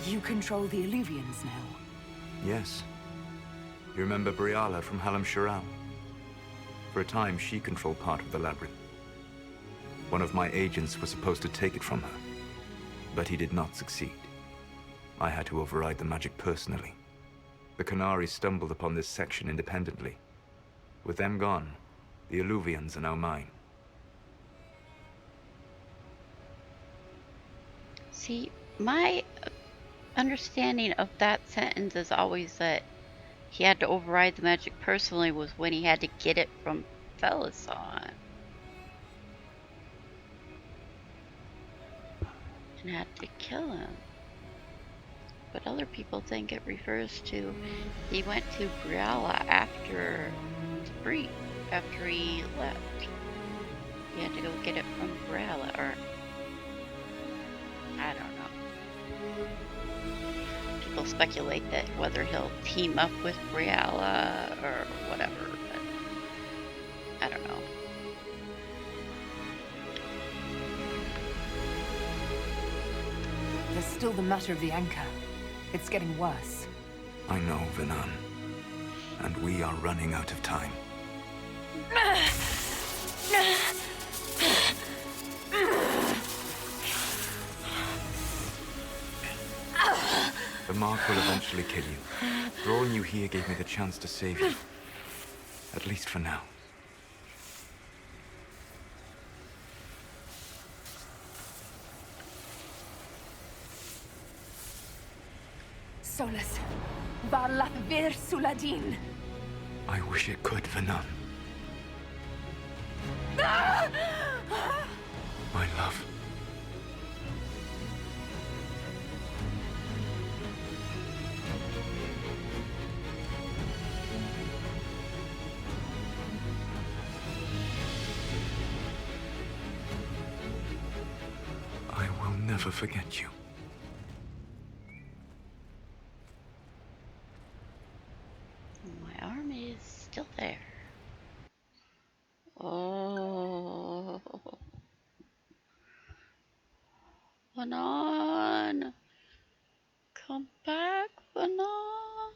You control the Illuvians now. Yes. You remember Briala from Halam Sharal? For a time, she controlled part of the labyrinth. One of my agents was supposed to take it from her, but he did not succeed. I had to override the magic personally. The Qunari stumbled upon this section independently. With them gone, the Illuvians are now mine. See, my understanding of that sentence is always that he had to override the magic personally was when he had to get it from Felisan. And had to kill him. But other people think it refers to he went to Briala after the breach, after he left. He had to go get it from Briala, or I don't know. People speculate that whether he'll team up with Briala or whatever, but I don't know. There's still the matter of the anchor. It's getting worse. I know, Venan. And we are running out of time. The mark will eventually kill you. Drawing you here gave me the chance to save you. At least for now. Solus. Varlath vir Suladin. I wish it could, Venan. My love. I will never forget you. My arm is still there. Oh. Venan. Come back, Venan.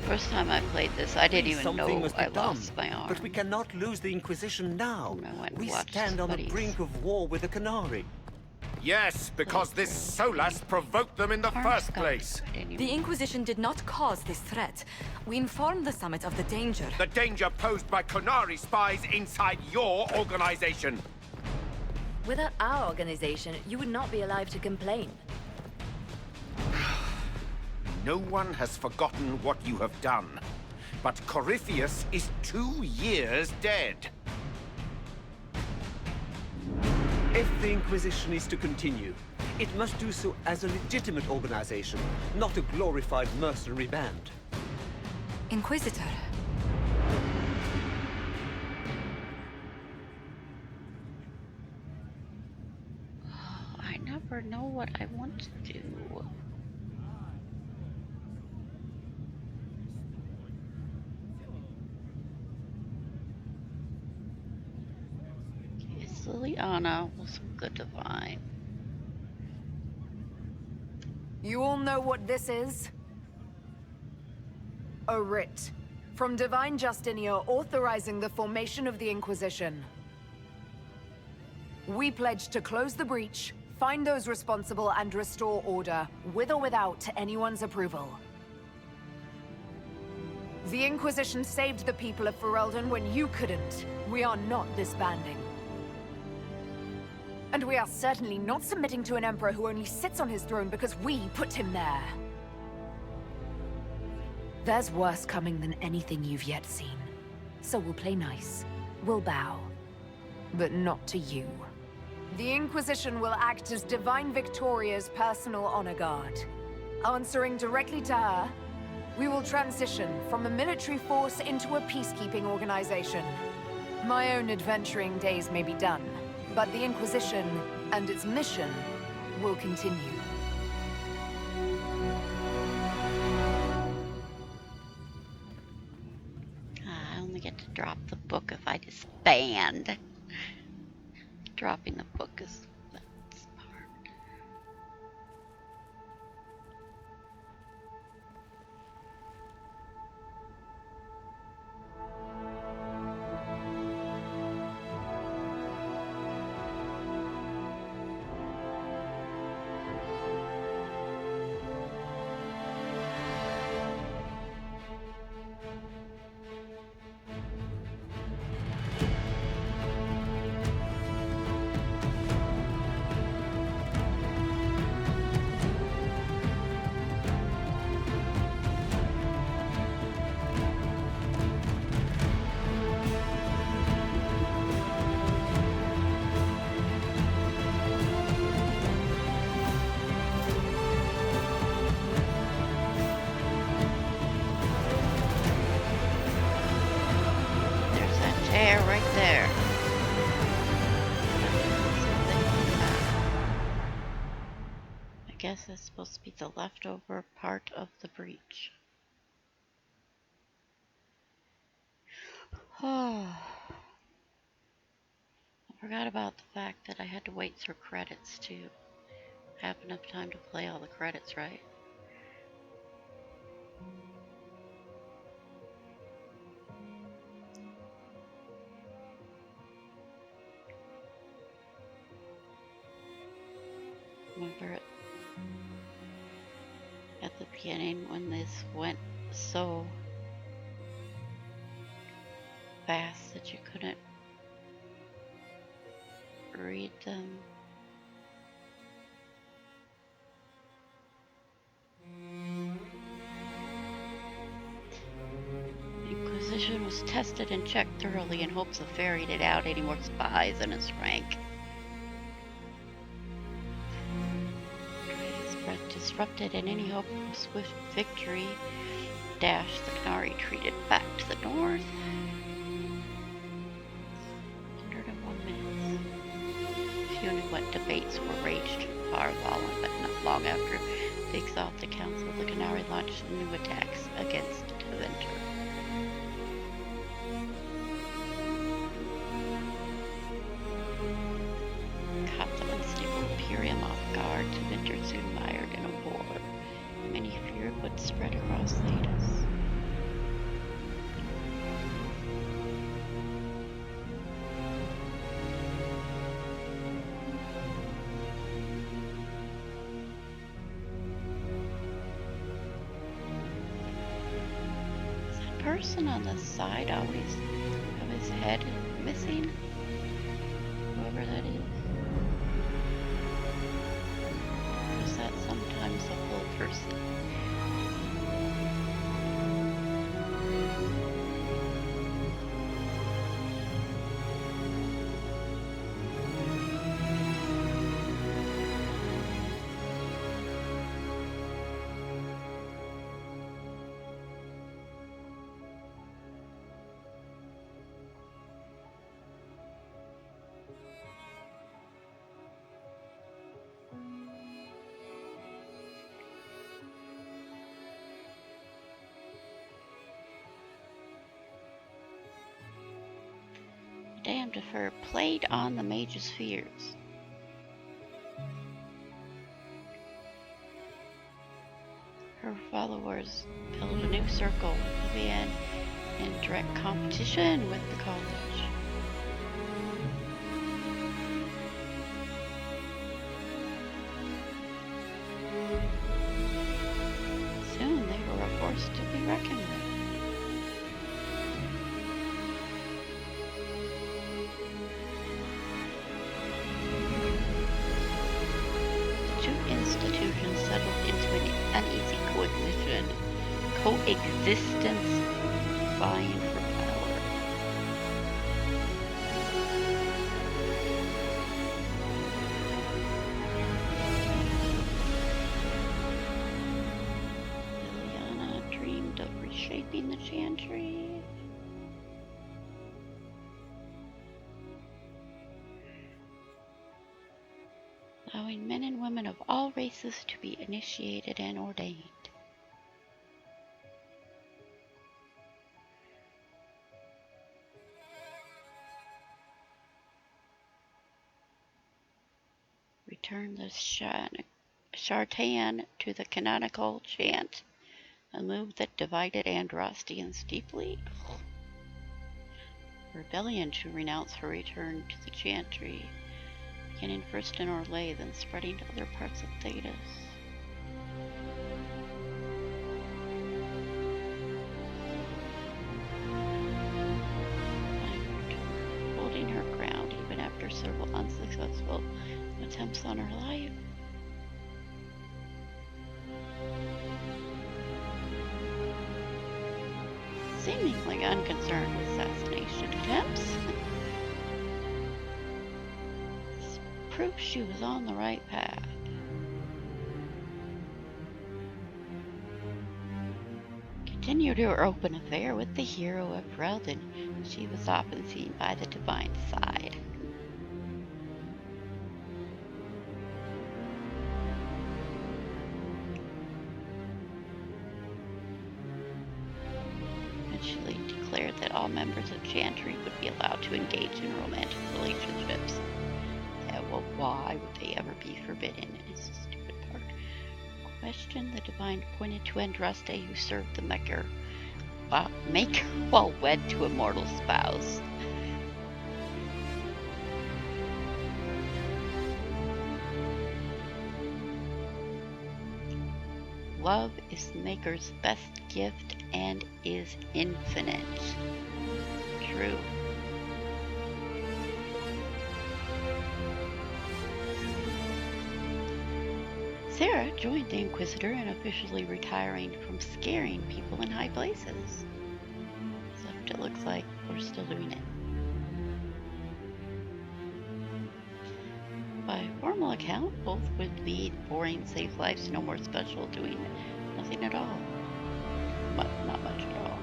First time I played this, I didn't even Something know must be I done, lost my arm. but we cannot lose the Inquisition now. I went and We watched stand on the somebody's brink of war with the Qunari. Yes, because this Solas provoked them in the arm first scuffed. place. I didn't even- The Inquisition did not cause this threat. We informed the Summit of the danger. The danger posed by Qunari spies inside your organization. Without our organization, you would not be alive to complain. No one has forgotten what you have done. But Corypheus is 2 years dead. If the Inquisition is to continue, it must do so as a legitimate organization, not a glorified mercenary band. Inquisitor. I never know what I want to do. Okay, so Liliana was good divine. You all know what this is? A writ. From Divine Justinia authorizing the formation of the Inquisition. We pledge to close the breach, find those responsible, and restore order, with or without anyone's approval. The Inquisition saved the people of Ferelden when you couldn't. We are not disbanding. And we are certainly not submitting to an emperor who only sits on his throne because we put him there. There's worse coming than anything you've yet seen. So we'll play nice. We'll bow. But not to you. The Inquisition will act as Divine Victoria's personal honor guard. Answering directly to her, we will transition from a military force into a peacekeeping organization. My own adventuring days may be done, but the Inquisition and its mission will continue. Drop the book if I disband. Dropping the book is that's hard. There's that tear right there. I guess it's supposed to be the leftover part of the breach. Oh, I forgot about the fact that I had to wait through credits to have enough time to play all the credits, right? Remember at the beginning when this went so fast that you couldn't read them? Inquisition was tested and checked thoroughly in hopes of ferreting out any more spies in its rank. Breath disrupted, and any hope of swift victory dashed, the Canary retreated back to the north. 101 minutes. Few knew what debates were raged far long, but not long after the exhausted council, the Canary launched new attacks against Deventer. Caught the unstable Imperium off guard, Deventer soon mired in a war many feared would spread across Thedas. Is that person on the side always have his head missing? Whoever that is. Or is that sometimes a whole person? Damned if her played on the mage's fears. Her followers built a new circle, began in direct competition with the college. Soon they were a force to be reckoned with. Institutions settled into an uneasy coexistence, vying for power. Liliana dreamed of reshaping the Chantry. Allowing men and women of all races to be initiated and ordained. return the Shartan to the canonical chant, a move that divided Andrastians deeply. Rebellion to renounce her return to the chantry, beginning first in Orlais, then spreading to other parts of Thedas. Holding her ground even after several unsuccessful attempts on her life. Seemingly unconcerned with assassination attempts. This proved she was on the right path. Continued her open affair with the hero of Relden. She was often seen by the divine side. Eventually declared that all members of Chantry would be allowed to engage in romantic relationships. Yeah, well, why would they ever be forbidden? Is the stupid part. Question: the divine pointed to Andraste, who served the Maker while wed to a mortal spouse. Love is the Maker's best gift and is infinite. True. Sarah joined the Inquisitor in officially retiring from scaring people in high places. Except it looks like we're still doing it. By formal account, both would lead boring, safe lives, no more special, doing nothing at all. Not much at all.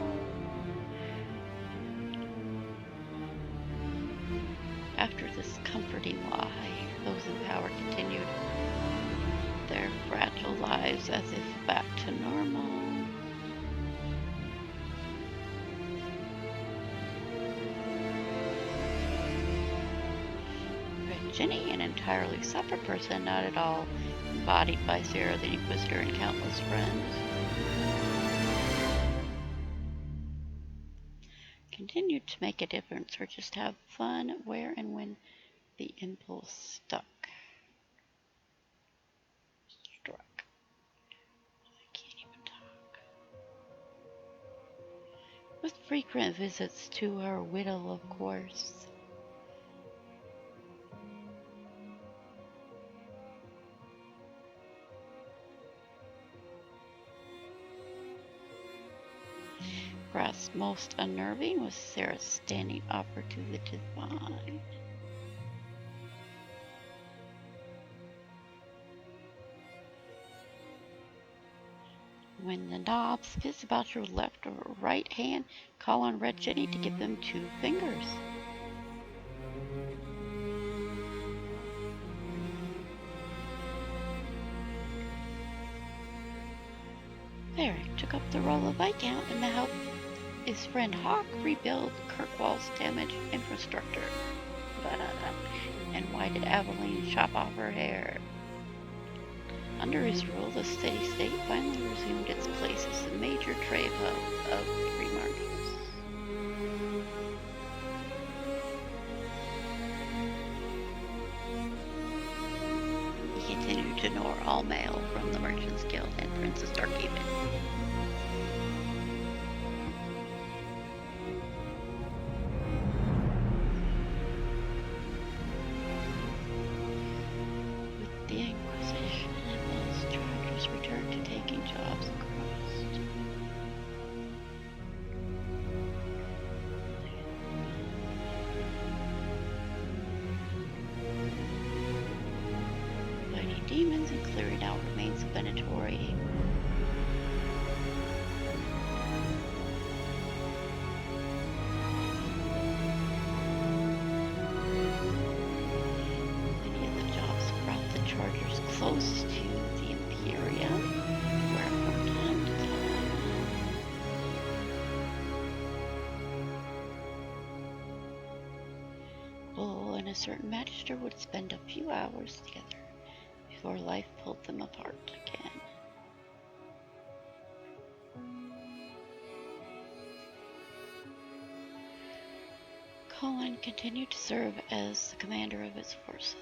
After this comforting lie, those in power continued their fragile lives as if back to normal. Red Jenny, an entirely separate person, not at all embodied by Sarah the Inquisitor and countless friends, continued to make a difference or just have fun where and when the impulse struck. I can't even talk. With frequent visits to her widow, of course. Perhaps most unnerving was Sarah's standing offer to the divine. When the knobs fizz about your left or right hand, call on Red Jenny to give them 2 fingers. Varric took up the role of Viscount and to help his friend Hawk rebuild Kirkwall's damaged infrastructure. And why did Aveline chop off her hair? Under his rule, the city-state finally resumed its place as the major trade hub of Three Marches. He continued to ignore all mail from the Merchants Guild and Princess Darkhaven. With the Inquisition, most chargers returned to taking jobs across. Fighting demons and clearing out remains of Venatori. Many of the jobs brought the chargers close to the Imperium, where from time to time Bull and a certain magister would spend a few hours together, before life pulled them apart again. Colin continued to serve as the commander of his forces.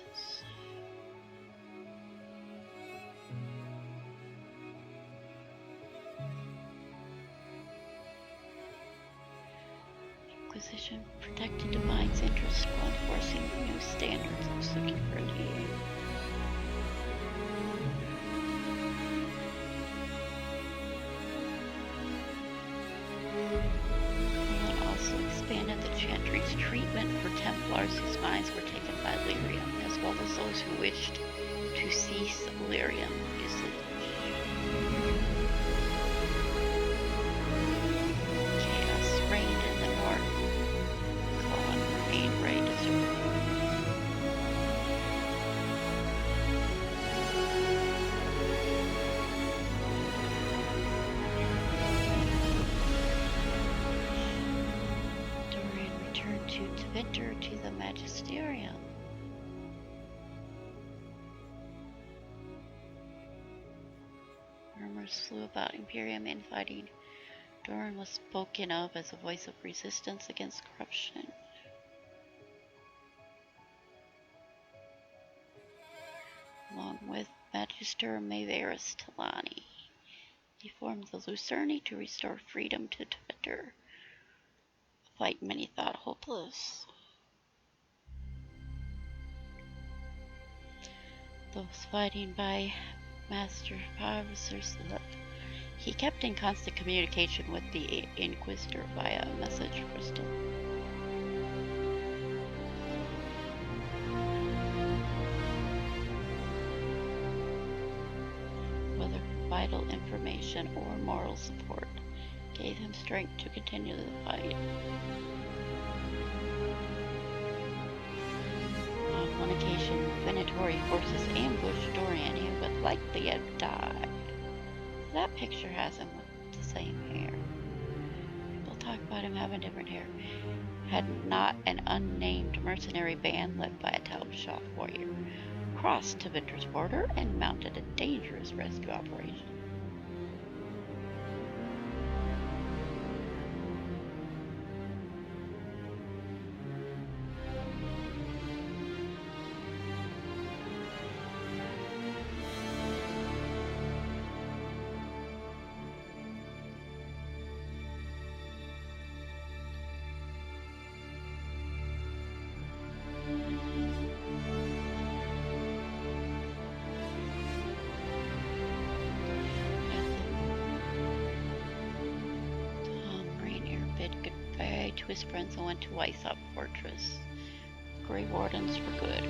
Inquisition protected Divine's interests while enforcing new standards of security. Colin also expanded the Chantry's treatment for Templars whose minds were taken by lyrium, as well as those who wished to cease lyrium usage. Chaos reigned in the north. Colin remained ready to serve. Dorian returned to Twitter to the Magisterium. Rumors flew about Imperium infighting. Doran was spoken of as a voice of resistance against corruption. Along with Magister Maevaris Talani, he formed the Lucerni to restore freedom to Twitter, a fight many thought hopeless. Those fighting by Master Officers left. He kept in constant communication with the Inquisitor via a message crystal. Whether vital information or moral support gave him strength to continue the fight. On one occasion, Venatori forces ambushed Dorian. He would likely have died. That picture has him with the same hair. People talk about him having different hair. Had not an unnamed mercenary band led by a Talbshot warrior crossed to Vinter's border and mounted a dangerous rescue operation. To his friends and went to Weissop Fortress. Grey Wardens for good.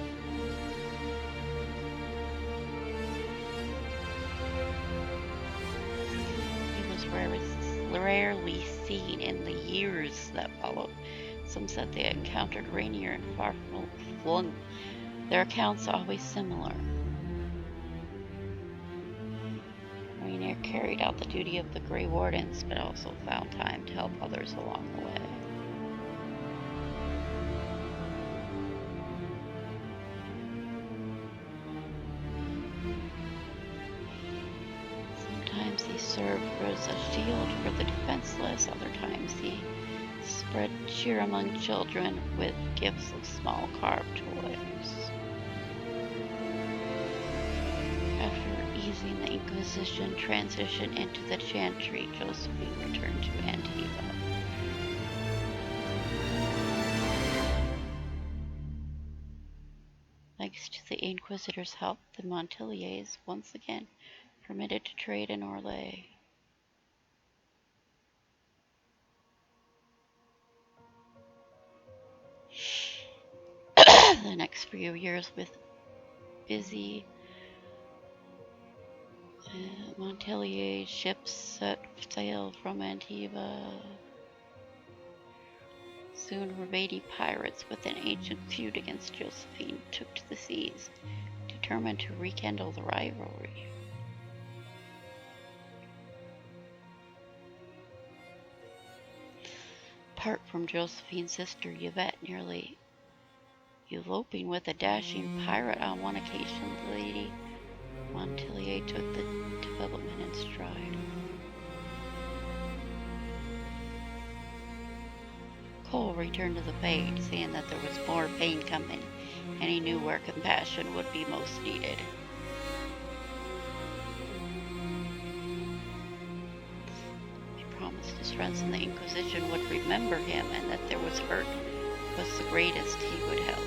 He was rarely seen in the years that followed. Some said they encountered Rainier and far flung. Their accounts always similar. Rainier carried out the duty of the Grey Wardens, but also found time to help others along the way. Sometimes he served as a shield for the defenseless, other times he spread cheer among children with gifts of small carved toys. After easing the Inquisition transition into the Chantry, Josephine returned to Antiva. Thanks to the Inquisitor's help, the Monteliers once again permitted to trade in Orlais. The next few years with busy Montelier ships set sail from Antiva. Soon Ravadi pirates with an ancient feud against Josephine took to the seas, determined to rekindle the rivalry. Apart from Josephine's sister Yvette nearly eloping with a dashing pirate on one occasion, the lady Montelier took the development in stride. Cole returned to the page, saying that there was more pain coming, and he knew where compassion would be most needed. He promised his friends in the Inquisition would remember him, and that there was hurt was the greatest he would help.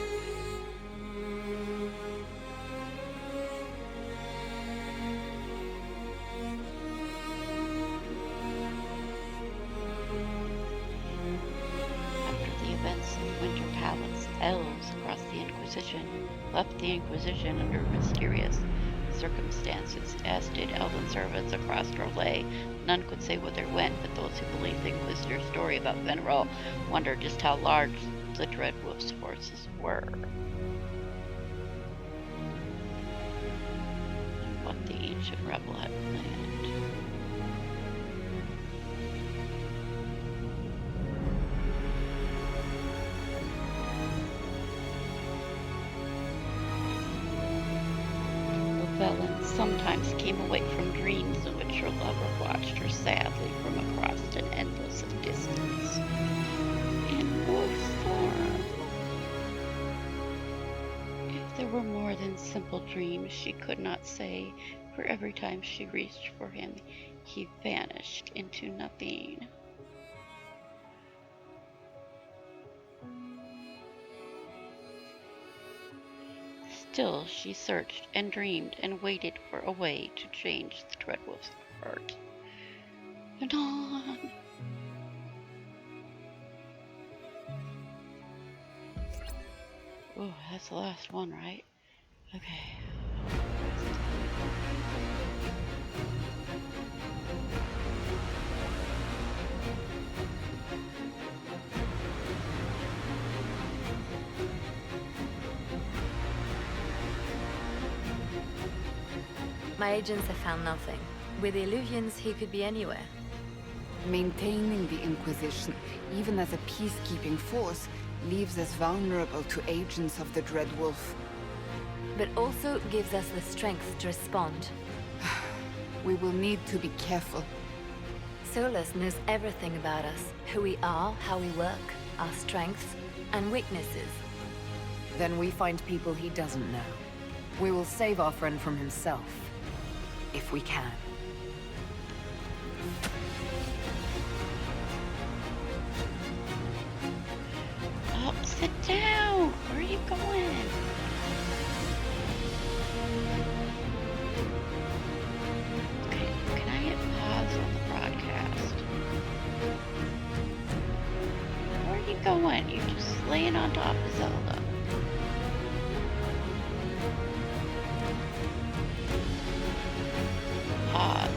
Elves across the Inquisition left the Inquisition under mysterious circumstances, as did elven servants across Drolet. None could say whither went, but those who believed the Inquisitor's story about Veneral wondered just how large the Dread Wolf's forces were. And what the ancient rebel had planned. Velen sometimes came awake from dreams in which her lover watched her sadly from across an endless distance. In wolf form. If there were more than simple dreams, she could not say, for every time she reached for him, he vanished into nothing. Still, she searched and dreamed and waited for a way to change the Dreadwolf's heart. Anon! Oh, that's the last one, right? Okay. My agents have found nothing. With the Illuvians, he could be anywhere. Maintaining the Inquisition, even as a peacekeeping force, leaves us vulnerable to agents of the Dread Wolf. But also gives us the strength to respond. We will need to be careful. Solus knows everything about us. Who we are, how we work, our strengths and weaknesses. Then we find people he doesn't know. We will save our friend from himself. If we can. Oh, sit down! Where are you going? Okay, can I hit pause on the broadcast? Where are you going? You're just laying on top of Zelda. Pause.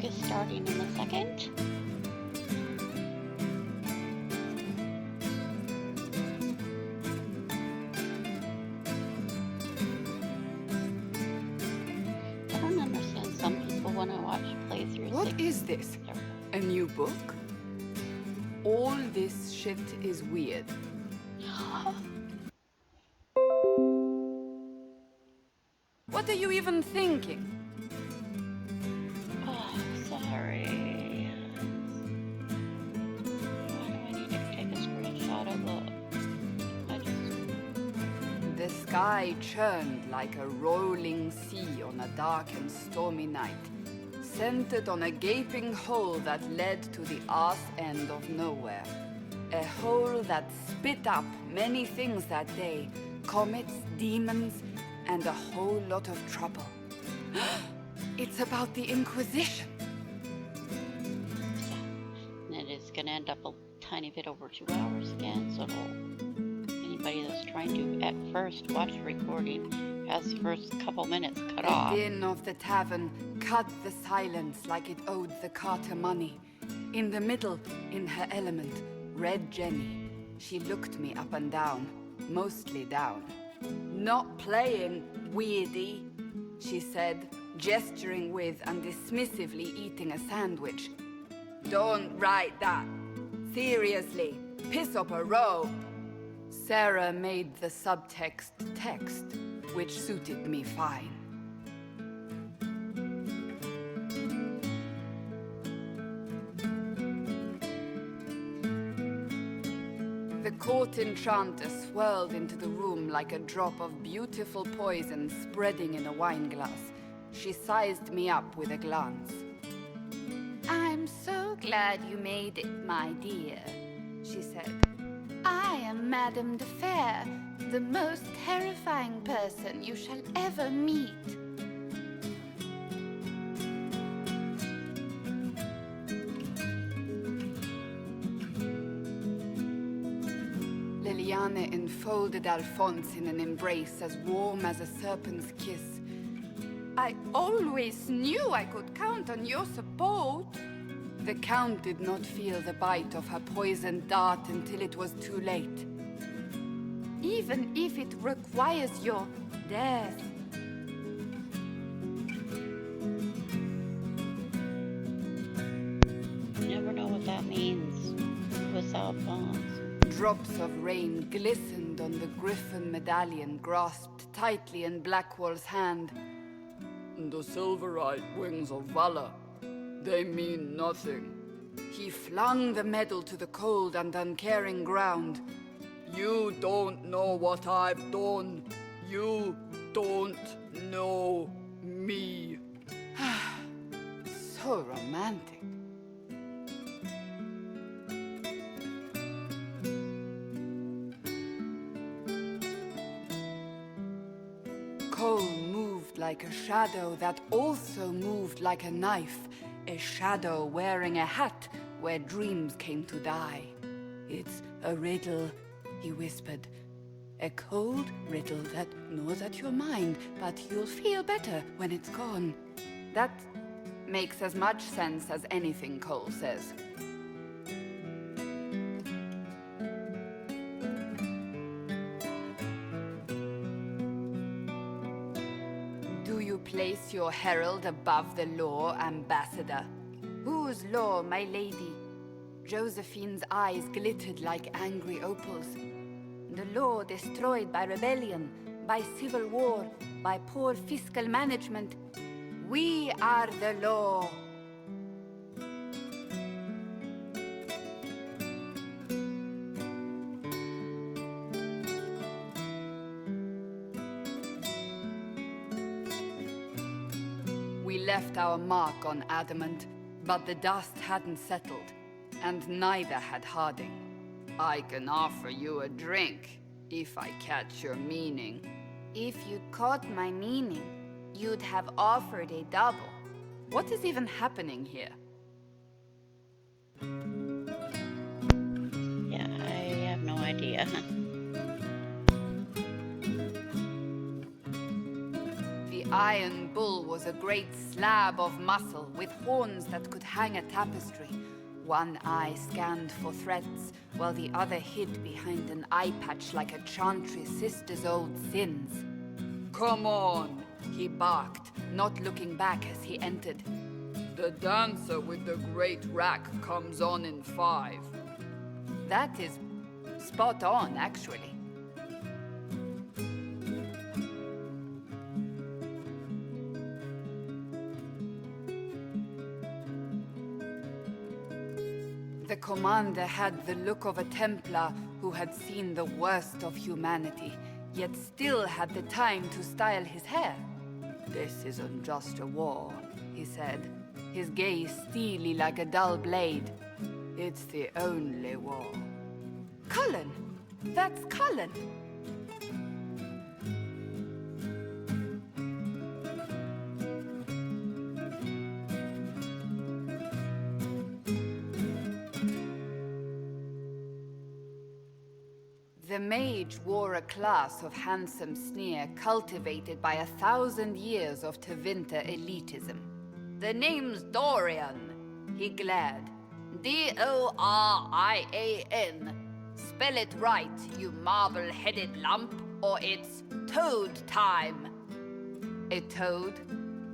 is starting in a second. I don't understand. Some people want to watch playthroughs. What is this? A new book? All this shit is weird. What are you even thinking? Oh, sorry. Why do I need to take a screenshot of The sky churned like a rolling sea on a dark and stormy night, centered on a gaping hole that led to the arse end of nowhere. A hole that spit up many things that day, comets, demons, and a whole lot of trouble. It's about the Inquisition. And it is going to end up a tiny bit over 2 hours again, so anybody that's trying to at first watch the recording has the first couple minutes cut off. The din of the tavern cut the silence like it owed the carter money. In the middle, in her element, Red Jenny. She looked me up and down, mostly down. Not playing, weirdy, she said, gesturing with and dismissively eating a sandwich. Don't write that. Seriously, piss up a row. Sarah made the subtext text, which suited me fine. The court enchanter swirled into the room like a drop of beautiful poison spreading in a wineglass. She sized me up with a glance. I'm so glad you made it, my dear, she said. I am Madame de Fair, the most terrifying person you shall ever meet. Liliane enfolded Alphonse in an embrace as warm as a serpent's kiss. I always knew I could count on your support. The Count did not feel the bite of her poisoned dart until it was too late. Even if it requires your death. You never know what that means with Alphonse. Drops of rain glistened on the griffin medallion grasped tightly in Blackwall's hand. The silver-eyed wings of valor, they mean nothing. He flung the medal to the cold and uncaring ground. You don't know what I've done. You don't know me. So romantic. Cole moved like a shadow that also moved like a knife. A shadow wearing a hat where dreams came to die. It's a riddle, he whispered. A cold riddle that gnaws at your mind, but you'll feel better when it's gone. That makes as much sense as anything Cole says. Do you place your herald above the law, Ambassador? Whose law, my lady? Josephine's eyes glittered like angry opals. The law destroyed by rebellion, by civil war, by poor fiscal management. We are the law. We left our mark on Adamant, but the dust hadn't settled, and neither had Harding. I can offer you a drink, if I catch your meaning. If you'd caught my meaning, you'd have offered a double. What is even happening here? Yeah, I have no idea. The Iron Bull was a great slab of muscle with horns that could hang a tapestry. One eye scanned for threats, while the other hid behind an eye patch like a chantry sister's old sins. "Come on," he barked, not looking back as he entered. "The dancer with the great rack comes on in 5. That is spot on, actually. The commander had the look of a Templar who had seen the worst of humanity, yet still had the time to style his hair. "This isn't just a war," he said, his gaze steely like a dull blade. "It's the only war." Cullen! That's Cullen! The mage wore a class of handsome sneer cultivated by 1,000 years of Tevinter elitism. "The name's Dorian," he glared. "Dorian. Spell it right, you marble-headed lump, or it's toad time." A toad?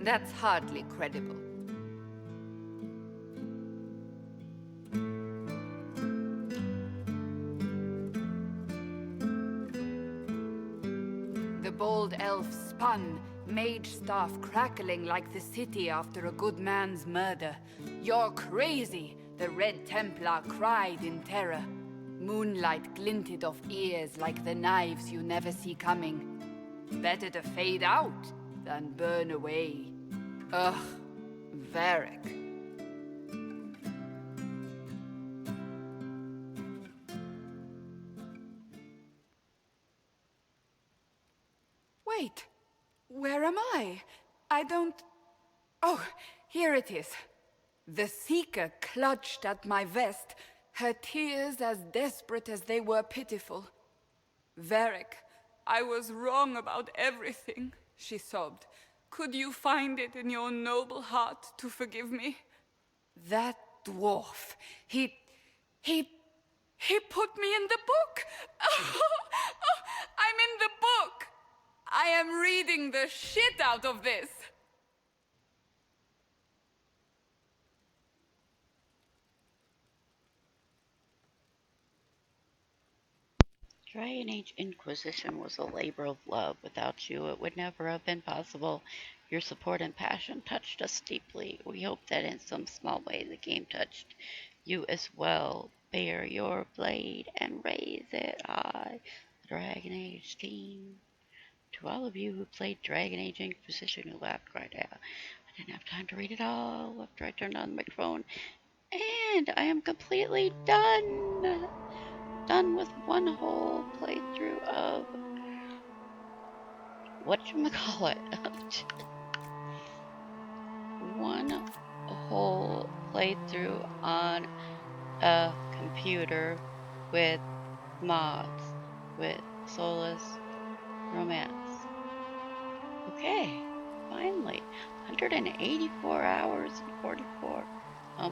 That's hardly credible. The bold elf spun, mage staff crackling like the city after a good man's murder. "You're crazy!" the Red Templar cried in terror. Moonlight glinted off ears like the knives you never see coming. Better to fade out than burn away. Ugh, Varric. Wait, where am I? I don't... Oh, here it is. The Seeker clutched at my vest, her tears as desperate as they were pitiful. "Varric, I was wrong about everything," she sobbed. "Could you find it in your noble heart to forgive me?" That dwarf, he put me in the book! I'm in the book! I am reading the shit out of this! Dragon Age Inquisition was a labor of love. Without you, it would never have been possible. Your support and passion touched us deeply. We hope that in some small way the game touched you as well. Bear your blade and raise it high. The Dragon Age team. To all of you who played Dragon Age Inquisition who laughed right out. I didn't have time to read it all after I turned on the microphone. And I am completely done. Done with one whole playthrough of whatchamacallit. One whole playthrough on a computer with mods, with Soulless Romance. Okay, finally. 184 hours and 44.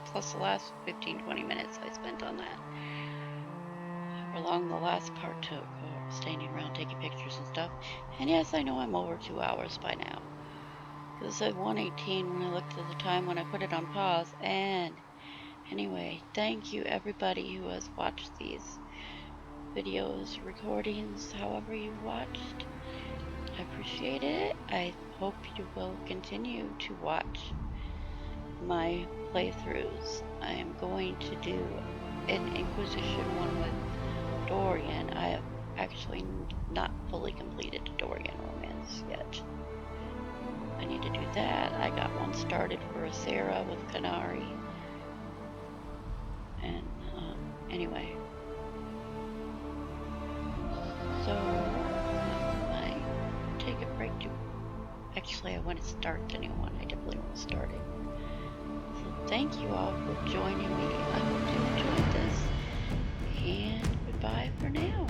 Plus the last 15-20 minutes I spent on that. How long the last part took, standing around taking pictures and stuff. And yes, I know I'm over 2 hours by now. It said 1:18 when I looked at the time when I put it on pause. And anyway, thank you everybody who has watched these videos, recordings, however you watched. I appreciate it. I hope you will continue to watch my playthroughs. I am going to do an Inquisition one with Dorian. I have actually not fully completed Dorian Romance yet. I need to do that. I got one started for a Sarah with Canary. And anyway. So I take a break to... Actually, I want to start the new one. I definitely want to start it. So thank you all for joining me. I hope you enjoyed this. And goodbye for now.